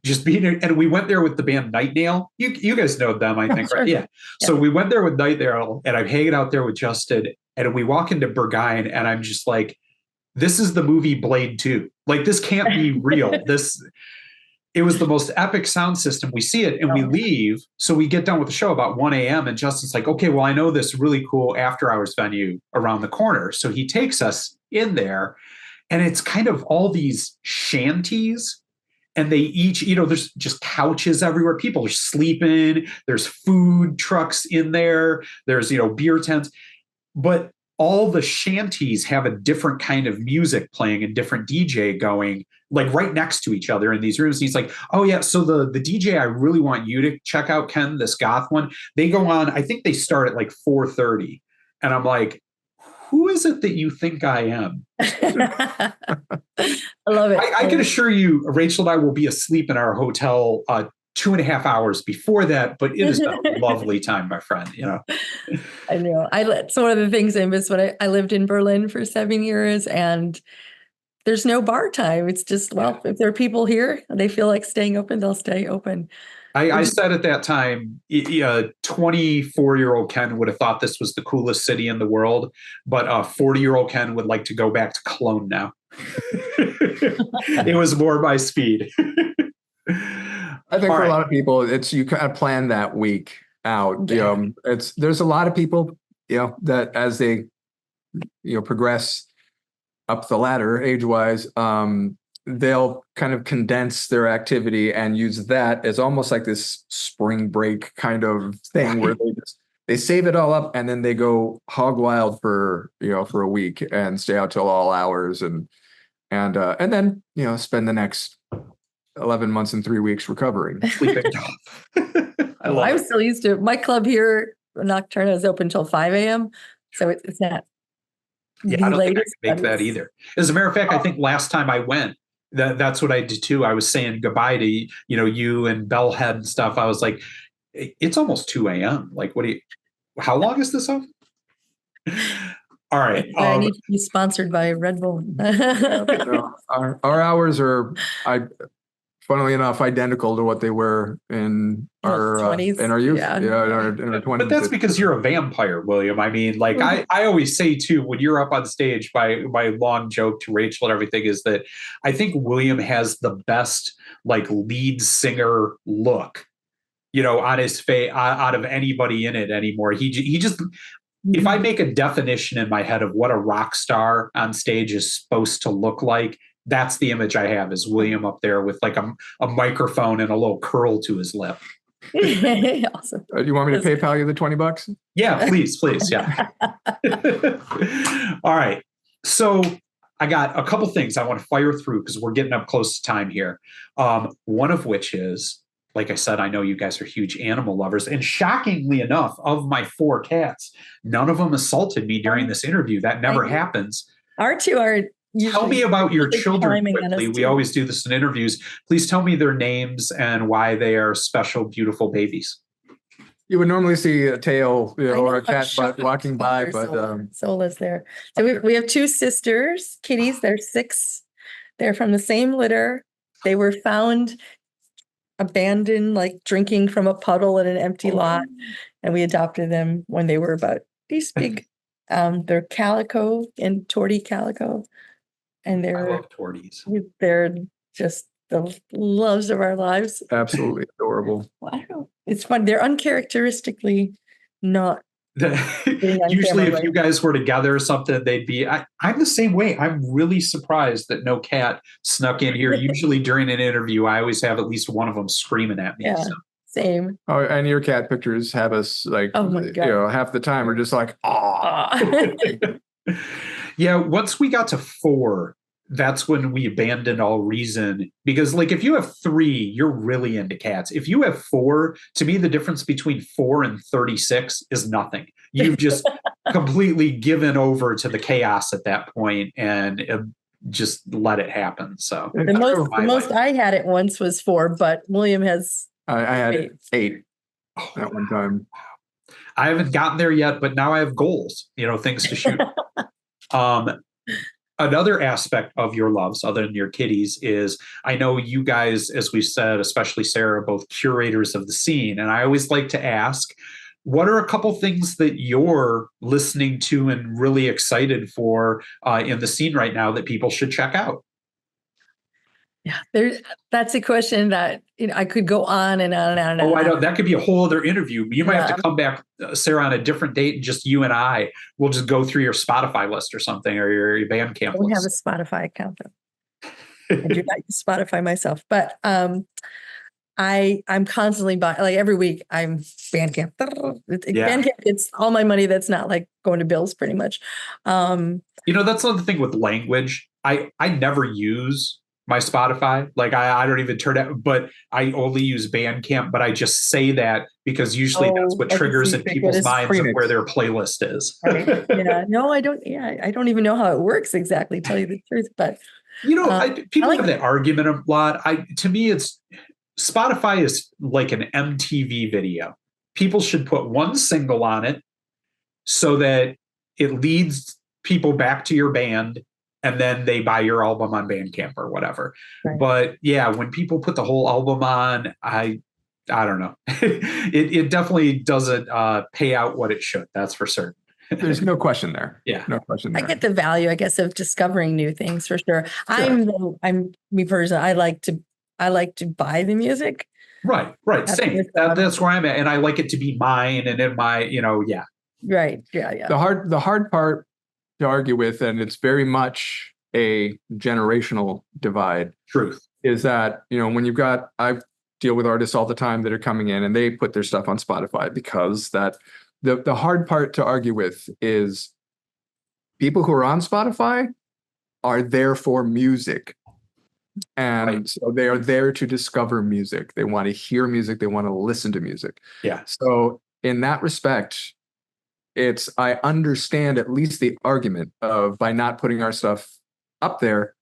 S1: just being there, and we went there with the band Night Nail. You guys know them, I think, right? Yeah. So we went there with Night Nail, and I'm hanging out there with Justin, and we walk into Berghain, and I'm just like, this is the movie Blade 2. Like, this can't be real. It was the most epic sound system. We see it and we leave. So we get done with the show about 1 a.m. and Justin's like, okay, well, I know this really cool after hours venue around the corner. So he takes us in there, and it's kind of all these shanties, and they each, there's just couches everywhere. People are sleeping. There's food trucks in there. There's, beer tents, but all the shanties have a different kind of music playing and different DJ going, like right next to each other in these rooms. And he's like, oh yeah, so the DJ I really want you to check out, Ken, this goth one, they go on, I think they start at like 4:30. And I'm like, who is it that you think I am?
S2: I love it.
S1: I can assure you, Rachel and I will be asleep in our hotel 2.5 hours before that, but it is a lovely time, my friend.
S2: I know. It's one of the things I miss when I lived in Berlin for 7 years, and there's no bar time. It's just, if there are people here, they feel like staying open, they'll stay open.
S1: I said at that time, 24-year-old Ken would have thought this was the coolest city in the world, but 40-year-old Ken would like to go back to Cologne now. It was more my speed.
S3: I think for a lot of people, you kind of plan that week out.
S2: Yeah.
S3: There's a lot of people, that as they, progress up the ladder age-wise, they'll kind of condense their activity and use that as almost like this spring break kind of thing where they save it all up and then they go hog wild for a week and stay out till all hours and then spend the next 11 months and 3 weeks recovering.
S1: Sleeping.
S2: I'm still used to it. My club here, Nocturna, is open till 5 a.m. So it's not.
S1: Yeah, I don't think I can make that either. As a matter of fact, I think last time I went, that's what I did too. I was saying goodbye to you and Bellhead and stuff. I was like, it's almost 2 a.m. Like, how long is this up? All right.
S2: I need to be sponsored by Red Bull.
S3: Our hours are, funnily enough, identical to what they were in our 20s, in our youth. Yeah, in our 20s.
S1: But that's because you're a vampire, William. I mean, like I always say too, when you're up on stage, my long joke to Rachel and everything is that I think William has the best like lead singer look, on his face out of anybody in it anymore. He just. If I make a definition in my head of what a rock star on stage is supposed to look like, that's the image I have, is William up there with like a microphone and a little curl to his lip.
S2: Awesome.
S3: Do you want me to PayPal you the $20?
S1: Yeah, please. Yeah. All right. So I got a couple things I want to fire through because we're getting up close to time here. One of which is, like I said, I know you guys are huge animal lovers. And shockingly enough, of my 4 cats, none of them assaulted me during this interview. That never happens.
S2: Our 2 are usually.
S1: Tell me about your children quickly. We always do this in interviews. Please tell me their names and why they are special, beautiful babies.
S3: You would normally see a tail, or a cat walking by, but
S2: Sola's there. So we have 2 sisters, kitties. They're 6. They're from the same litter. They were found abandoned, like drinking from a puddle in an empty lot, and we adopted them when they were about this big. They're calico and tortie calico, and
S1: I love torties.
S2: They're just the loves of our lives.
S3: Absolutely adorable.
S2: Wow, it's fun. They're uncharacteristically not.
S1: Usually, if you guys were together or something, they'd be. I'm the same way. I'm really surprised that no cat snuck in here. Usually during an interview, I always have at least one of them screaming at me.
S2: Yeah. Same.
S3: Oh, and your cat pictures have us like,
S2: Oh my God.
S3: half the time we're just like,
S1: Yeah, once we got to 4, that's when we abandoned all reason. Because, like, if you have 3, you're really into cats. If you have 4, to me, the difference between 4 and 36 is nothing. You've just completely given over to the chaos at that point and just let it happen. So
S2: The most I had at once was 4, but William has.
S3: I had 8 at one time.
S1: I haven't gotten there yet, but now I have goals, things to shoot. Another aspect of your loves, other than your kitties, is I know you guys, as we said, especially Sarah, are both curators of the scene. And I always like to ask, what are a couple things that you're listening to and really excited for in the scene right now that people should check out?
S2: Yeah, that's a question that I could go on and on and on.
S1: Oh, I know. That could be a whole other interview. You might have to come back, Sarah, on a different date, and just you and I will just go through your Spotify list or something, or your Bandcamp list.
S2: We have a Spotify account, though. I do not use Spotify myself, but I'm constantly buying. Like every week, I'm Bandcamp. Bandcamp gets all my money. That's not like going to bills, pretty much.
S1: That's another thing with language. I never use my Spotify. Like I don't even turn it, but I only use Bandcamp, but I just say that because usually that's what triggers in people's minds of where their playlist is.
S2: Right. Yeah. No, I don't. Yeah. I don't even know how it works exactly, to tell you the truth, but
S1: people have that argument a lot. To me, Spotify is like an MTV video. People should put one single on it so that it leads people back to your band, and then they buy your album on Bandcamp or whatever. Right. But yeah, when people put the whole album on, I don't know. It definitely doesn't pay out what it should. That's for certain.
S3: There's no question there.
S1: Yeah,
S3: no question there.
S2: I get the value, I guess, of discovering new things for sure. I'm me personally. I like to buy the music.
S1: Right. Same. That's where I'm at, and I like it to be mine and in my, yeah.
S2: Right. Yeah.
S3: The hard part to argue with, and it's very much a generational divide.
S1: Truth
S3: is that, when you've got, I deal with artists all the time that are coming in and they put their stuff on Spotify, because that the hard part to argue with is people who are on Spotify are there for music. And so they are there to discover music. They want to hear music. They want to listen to music.
S1: Yeah.
S3: So in that respect, I understand at least the argument of, by not putting our stuff up there,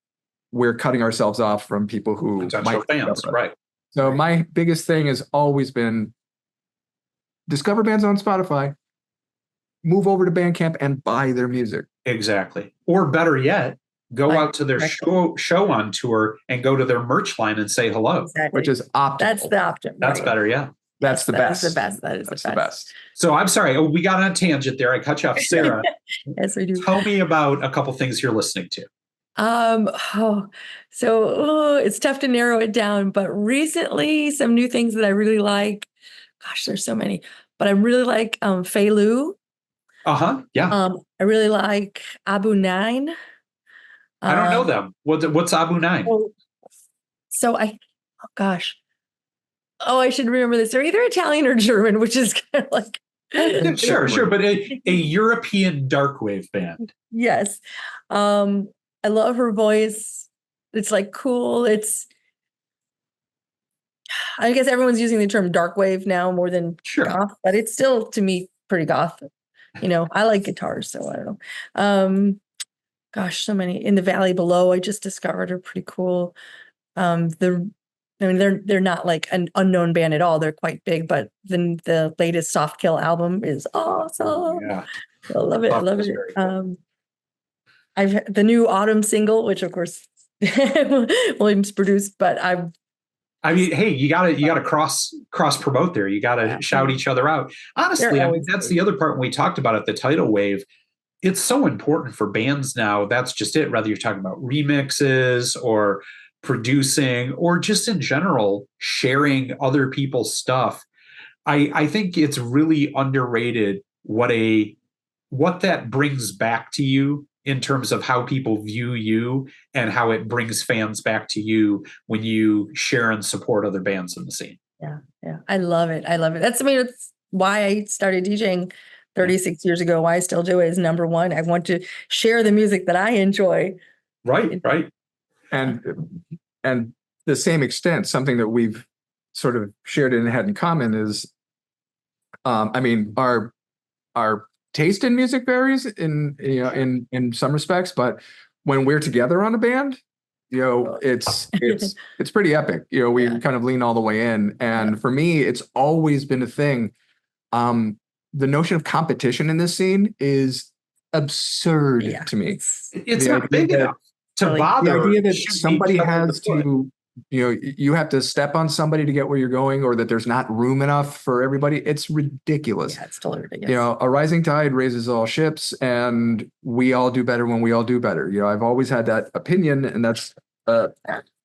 S3: we're cutting ourselves off from people who
S1: potential fans, right?
S3: So my biggest thing has always been discover bands on Spotify, move over to Bandcamp and buy their music.
S1: Exactly. Or better yet, go out to their show on tour and go to their merch line and say hello.
S2: Exactly.
S3: Which is optimal.
S2: That's the option.
S1: That's better, yeah.
S3: That's the best.
S2: That's the best. That is the best.
S1: So I'm sorry. We got on a tangent there. I cut you off, Sarah.
S2: Yes, we do.
S1: Tell me about a couple things you're listening to.
S2: It's tough to narrow it down, but recently some new things that I really like. Gosh, there's so many, but I really like Fei Lu.
S1: Yeah.
S2: I really like Abu Nien.
S1: I don't know them. What's Abu Nien?
S2: I should remember this. They're either Italian or German, which is kind of like
S1: sure, but a European darkwave band.
S2: Yes. I love her voice. It's like cool. I guess everyone's using the term darkwave now more than goth, but it's still, to me, pretty goth. I like guitars, so I don't know. Gosh, so many. In the Valley Below, I just discovered are pretty cool. They're not like an unknown band at all. They're quite big, but then the latest Soft Kill album is awesome.
S1: Yeah.
S2: I love it. Cool. I've the new Autumn single, which of course Williams produced, but
S1: hey, you gotta cross promote there. You gotta shout each other out. Honestly, that's the other part when we talked about it, the tidal wave. It's so important for bands now. That's just it. Whether you're talking about remixes or producing or just in general sharing other people's stuff. I think it's really underrated what that brings back to you in terms of how people view you and how it brings fans back to you when you share and support other bands in the scene.
S2: Yeah. Yeah. I love it. I love it. That's why I started DJing 36 years ago. Why I still do it is number one. I want to share the music that I enjoy.
S1: Right.
S3: And the same extent, something that we've sort of shared and had in common is, I mean, our taste in music varies in some respects, but when we're together on a band, it's pretty epic. We kind of lean all the way in. And for me, it's always been a thing. The notion of competition in this scene is absurd to me.
S1: It's not big enough to bother.
S3: The idea that somebody has to, you have to step on somebody to get where you're going, or that there's not room enough for everybody. It's ridiculous.
S2: Yeah, it's totally ridiculous.
S3: A rising tide raises all ships, and we all do better when we all do better. I've always had that opinion, and that's,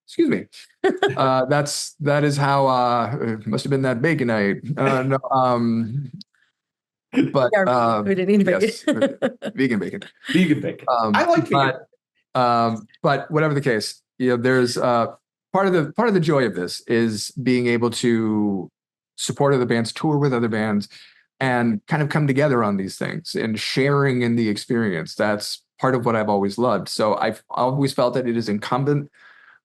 S3: excuse me. That is how, it must have been that bacon I ate. No, but
S2: we didn't eat bacon.
S3: Yes, vegan bacon.
S1: I like vegan.
S3: But whatever the case, there's part of the joy of this is being able to support other bands, tour with other bands, and kind of come together on these things and sharing in the experience. That's part of what I've always loved. So I've always felt that it is incumbent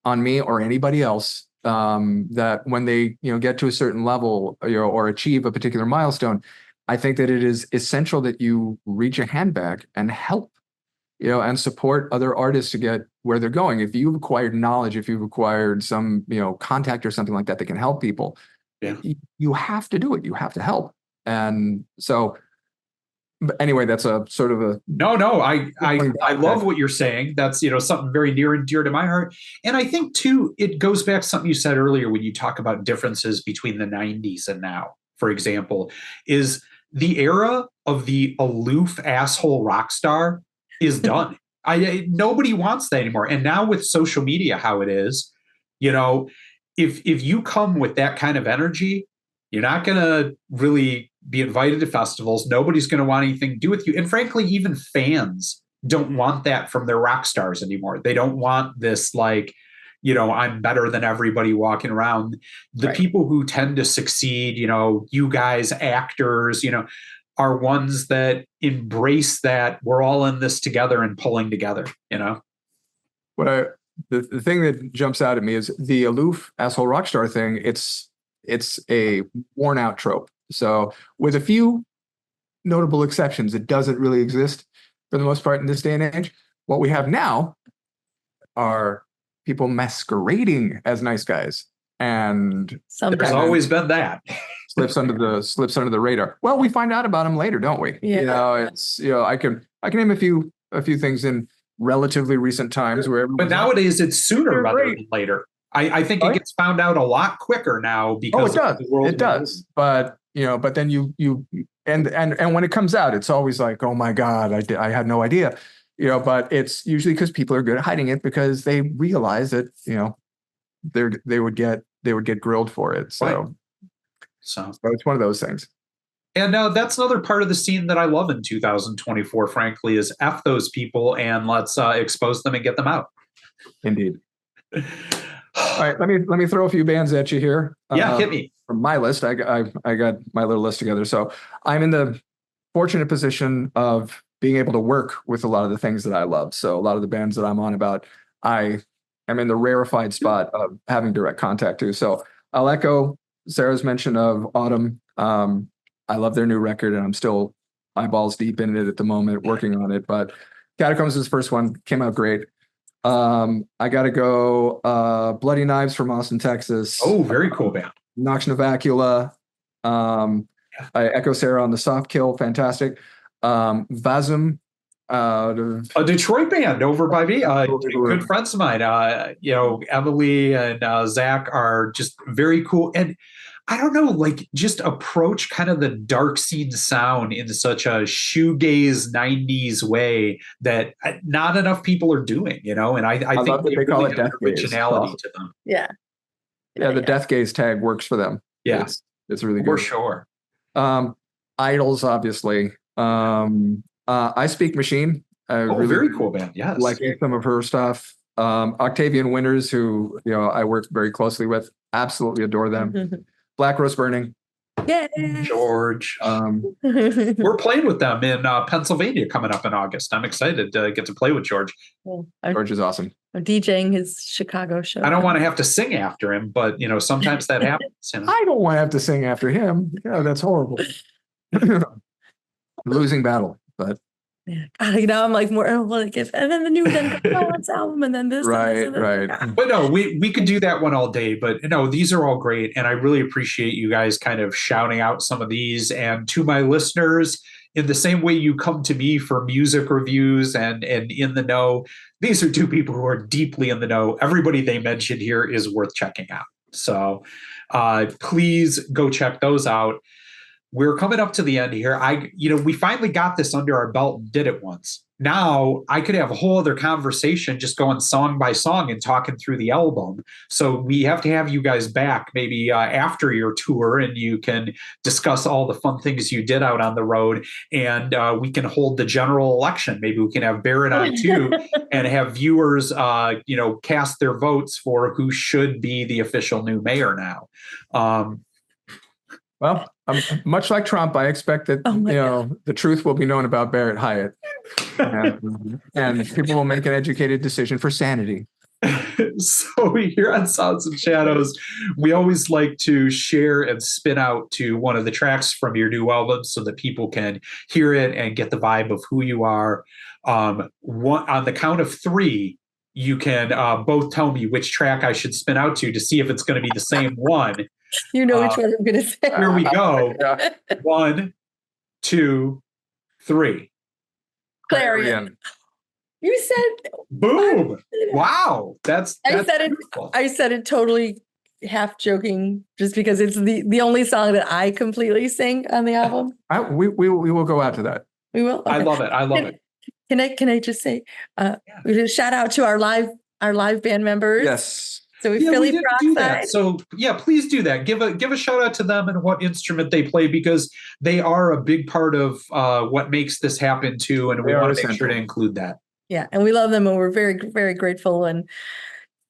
S3: on me or anybody else that when they get to a certain level or achieve a particular milestone, I think that it is essential that you reach a hand back and help, and support other artists to get where they're going. If you've acquired knowledge, if you've acquired some, contact or something like that can help people, you have to do it. You have to help. And so, but anyway, that's a sort of a
S1: no. I love what you're saying. That's something very near and dear to my heart. And I think too, it goes back to something you said earlier when you talk about differences between the 90s and now. For example, is the era of the aloof asshole rock star is done. Nobody wants that anymore. And now with social media, how it is, if you come with that kind of energy, you're not going to really be invited to festivals. Nobody's going to want anything to do with you. And frankly, even fans don't want that from their rock stars anymore. They don't want this I'm better than everybody walking around. The people who tend to succeed, you guys, actors, are ones that embrace that we're all in this together and pulling together,
S3: Well, the thing that jumps out at me is the aloof asshole rock star thing. It's a worn out trope. So with a few notable exceptions, it doesn't really exist for the most part in this day and age. What we have now are people masquerading as nice guys, and
S1: there's always been that
S3: slips under the radar. Well, we find out about them later, don't we?
S2: Yeah.
S3: I can name a few things in relatively recent times
S1: but nowadays it's sooner rather than later. I think it gets found out a lot quicker now because
S3: it does. But then you and when it comes out, it's always like, oh my God, I had no idea. But it's usually because people are good at hiding it because they realize that, they would get grilled for it. So it's one of those things.
S1: And that's another part of the scene that I love in 2024, frankly, is F those people and let's expose them and get them out.
S3: Indeed. All right, let me throw a few bands at you here.
S1: Hit me.
S3: From my list, I got my little list together. So I'm in the fortunate position of being able to work with a lot of the things that I love. So a lot of the bands that I'm on about, I am in the rarefied spot of having direct contact to. So I'll echo Sarah's mention of Autumn. I love their new record, and I'm still eyeballs deep in it at the moment, working on it. But Catacombs is the first one, came out great. I got to go Bloody Knives from Austin, Texas.
S1: Oh, very cool band.
S3: Nox Novacula. I echo Sarah on the Soft Kill, fantastic. Vazum,
S1: a Detroit band over by me. Good friends of mine. Emily and Zach are just very cool. And I don't know, just approach kind of the dark scene sound in such a shoegaze 90s way that not enough people are doing, and I think
S3: they call it death
S1: originality to them.
S2: Yeah.
S3: The death gaze tag works for them.
S1: Yeah.
S3: It's really good.
S1: For sure.
S3: Idols, obviously. I Speak Machine.
S1: Very cool band. Yes.
S3: Liking some of her stuff. Octavian Winters, who I work very closely with. Absolutely adore them. Black Rose Burning.
S2: Yeah.
S1: George. We're playing with them in Pennsylvania coming up in August. I'm excited to get to play with George.
S3: George is awesome.
S2: I'm DJing his Chicago show.
S1: I don't want to have to sing after him, but sometimes that happens.
S3: I don't want to have to sing after him. Yeah, that's horrible. Losing battle, but
S2: yeah. I'm like more like and then the new album and then this.
S3: Right.
S1: But no, we could do that one all day. But these are all great, and I really appreciate you guys kind of shouting out some of these. And to my listeners, in the same way you come to me for music reviews and in the know, these are two people who are deeply in the know. Everybody they mentioned here is worth checking out. So please go check those out. We're coming up to the end here. We finally got this under our belt and did it once. Now I could have a whole other conversation just going song by song and talking through the album. So we have to have you guys back maybe after your tour, and you can discuss all the fun things you did out on the road, and we can hold the general election. Maybe we can have Barrett on too and have viewers, cast their votes for who should be the official new mayor now.
S3: Well, much like Trump, I expect that the truth will be known about Barrett Hyatt, and people will make an educated decision for sanity.
S1: So here on Sounds and Shadows, we always like to share and spin out to one of the tracks from your new album so that people can hear it and get the vibe of who you are. On the count of 3, you can both tell me which track I should spin out to see if it's going to be the same one.
S2: You know which one I'm going to say.
S1: Here we go. 1, 2, 3.
S2: Clarion. You said
S1: boom. Wow.
S2: I said it totally half joking just because it's the only song that I completely sing on the album.
S3: We will go out to that.
S2: We will. Okay.
S1: I love it.
S2: Can I just say shout out to our live band members?
S3: Yes.
S2: So Philly Peroxide.
S1: So please do that. Give a shout out to them and what instrument they play, because they are a big part of what makes this happen too, and we want to make sure to include that.
S2: Yeah, and we love them, and we're very, very grateful and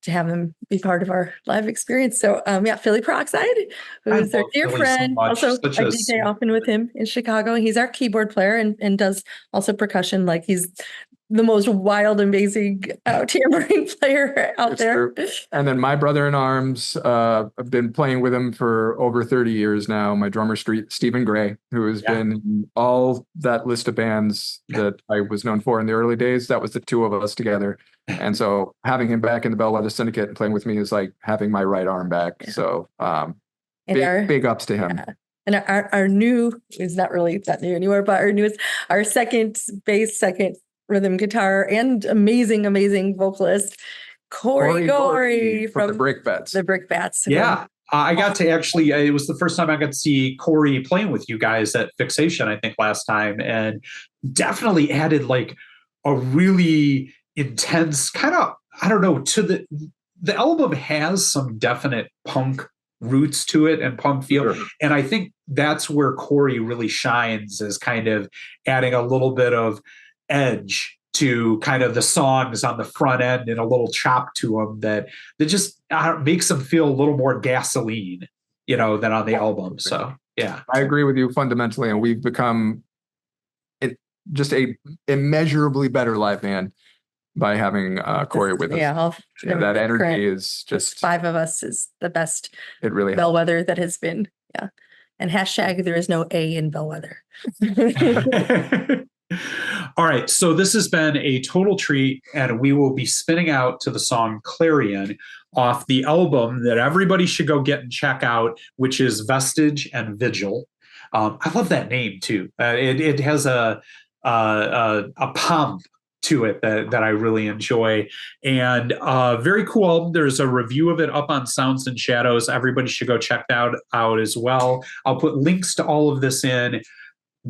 S2: to have them be part of our live experience. So Philly Peroxide, who is our dear friend, also I DJ often with him in Chicago. He's our keyboard player and does also percussion. Like he's the most wild, amazing tambourine player out there.
S3: True. And then my brother in arms, I've been playing with him for over 30 years now. My drummer, Stephen Gray, who has been in all that list of bands that I was known for in the early days. That was the two of us together. And so having him back in the Bellwether Syndicate and playing with me is like having my right arm back. Yeah. So big ups to him.
S2: Yeah. And our new is not really that new anymore, but our second bass, second rhythm guitar, and amazing vocalist, Corey Gorey from
S3: the Brickbats.
S2: The Brickbats.
S1: Yeah. I got to actually, it was the first time I got to see Corey playing with you guys at Fixation, I think last time, and definitely added like a really intense kind of, I don't know, to the album has some definite punk roots to it and punk feel. Sure. And I think that's where Corey really shines, is kind of adding a little bit of edge to kind of the songs on the front end and a little chop to them that just makes them feel a little more gasoline, than on the album. So, yeah.
S3: I agree with you fundamentally. And we've become just a immeasurably better live band by having Corey with us.
S2: Yeah.
S3: That energy is just...
S2: 5 of us is the best
S3: it really
S2: Bellwether that has been. Yeah. And hashtag there is no A in Bellwether.
S1: All right, so this has been a total treat, and we will be spinning out to the song Clarion off the album that everybody should go get and check out, which is Vestige and Vigil. I love that name too. It has a pomp to it that I really enjoy, and very cool. There's a review of it up on Sounds and Shadows. Everybody should go check that out as well. I'll put links to all of this in.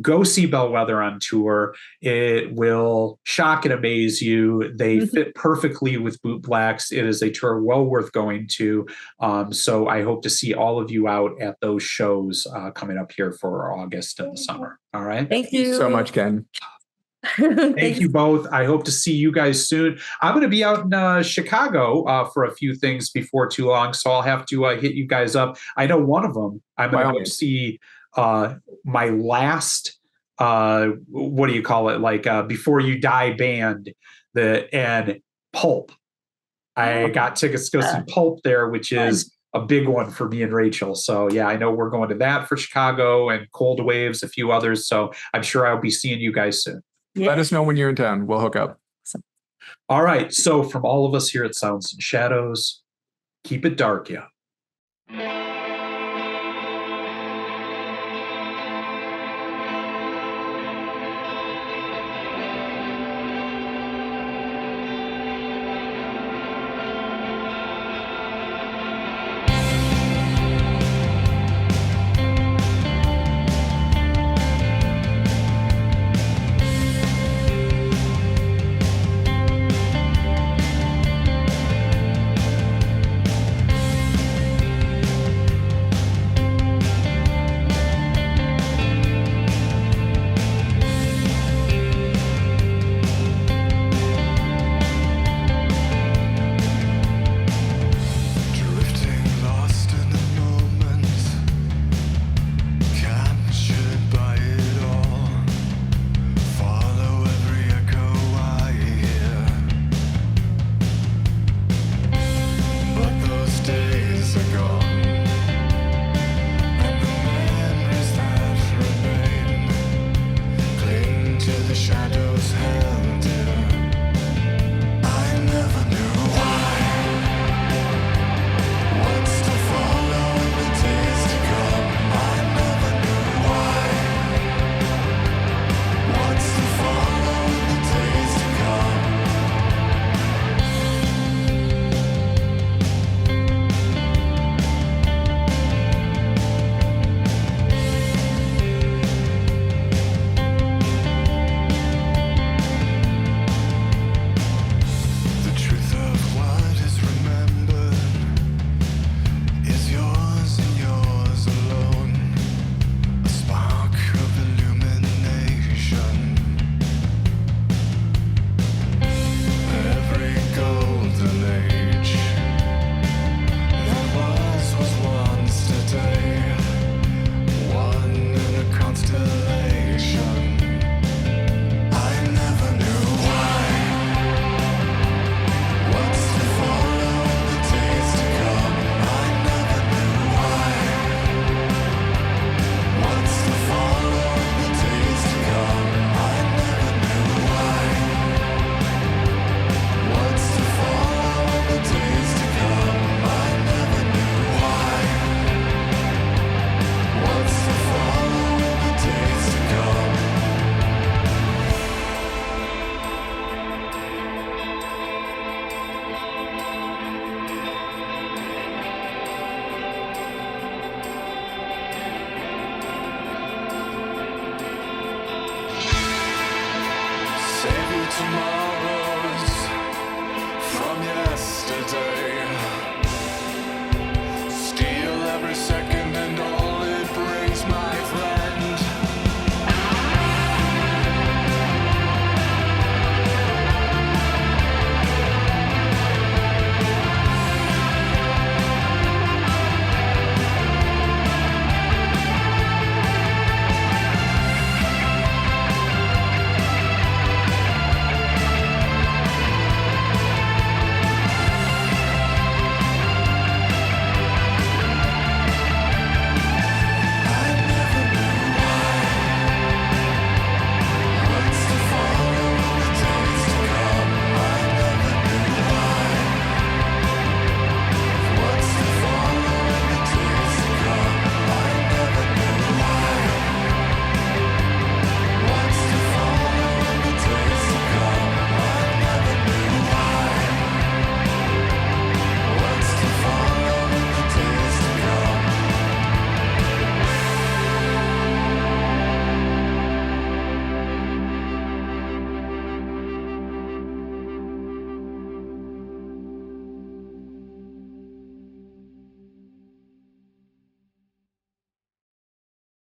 S1: Go see Bellwether on tour. It will shock and amaze you. They fit perfectly with Bootblacks. It is a tour well worth going to. So I hope to see all of you out at those shows coming up here for August and the summer. All right.
S2: Thank you
S3: so much, Ken.
S1: Thank you both. I hope to see you guys soon. I'm going to be out in Chicago for a few things before too long, so I'll have to hit you guys up. I know one of them. I'm going to go see my last, what do you call it? Like Before You Die band, and Pulp. I got tickets to go see Pulp there, which is a big one for me and Rachel. So yeah, I know we're going to that for Chicago, and Cold Waves, a few others. So I'm sure I'll be seeing you guys soon.
S3: Yeah. Let us know when you're in town. We'll hook up.
S2: Awesome.
S1: All right. So from all of us here at Sounds and Shadows, keep it dark, yeah.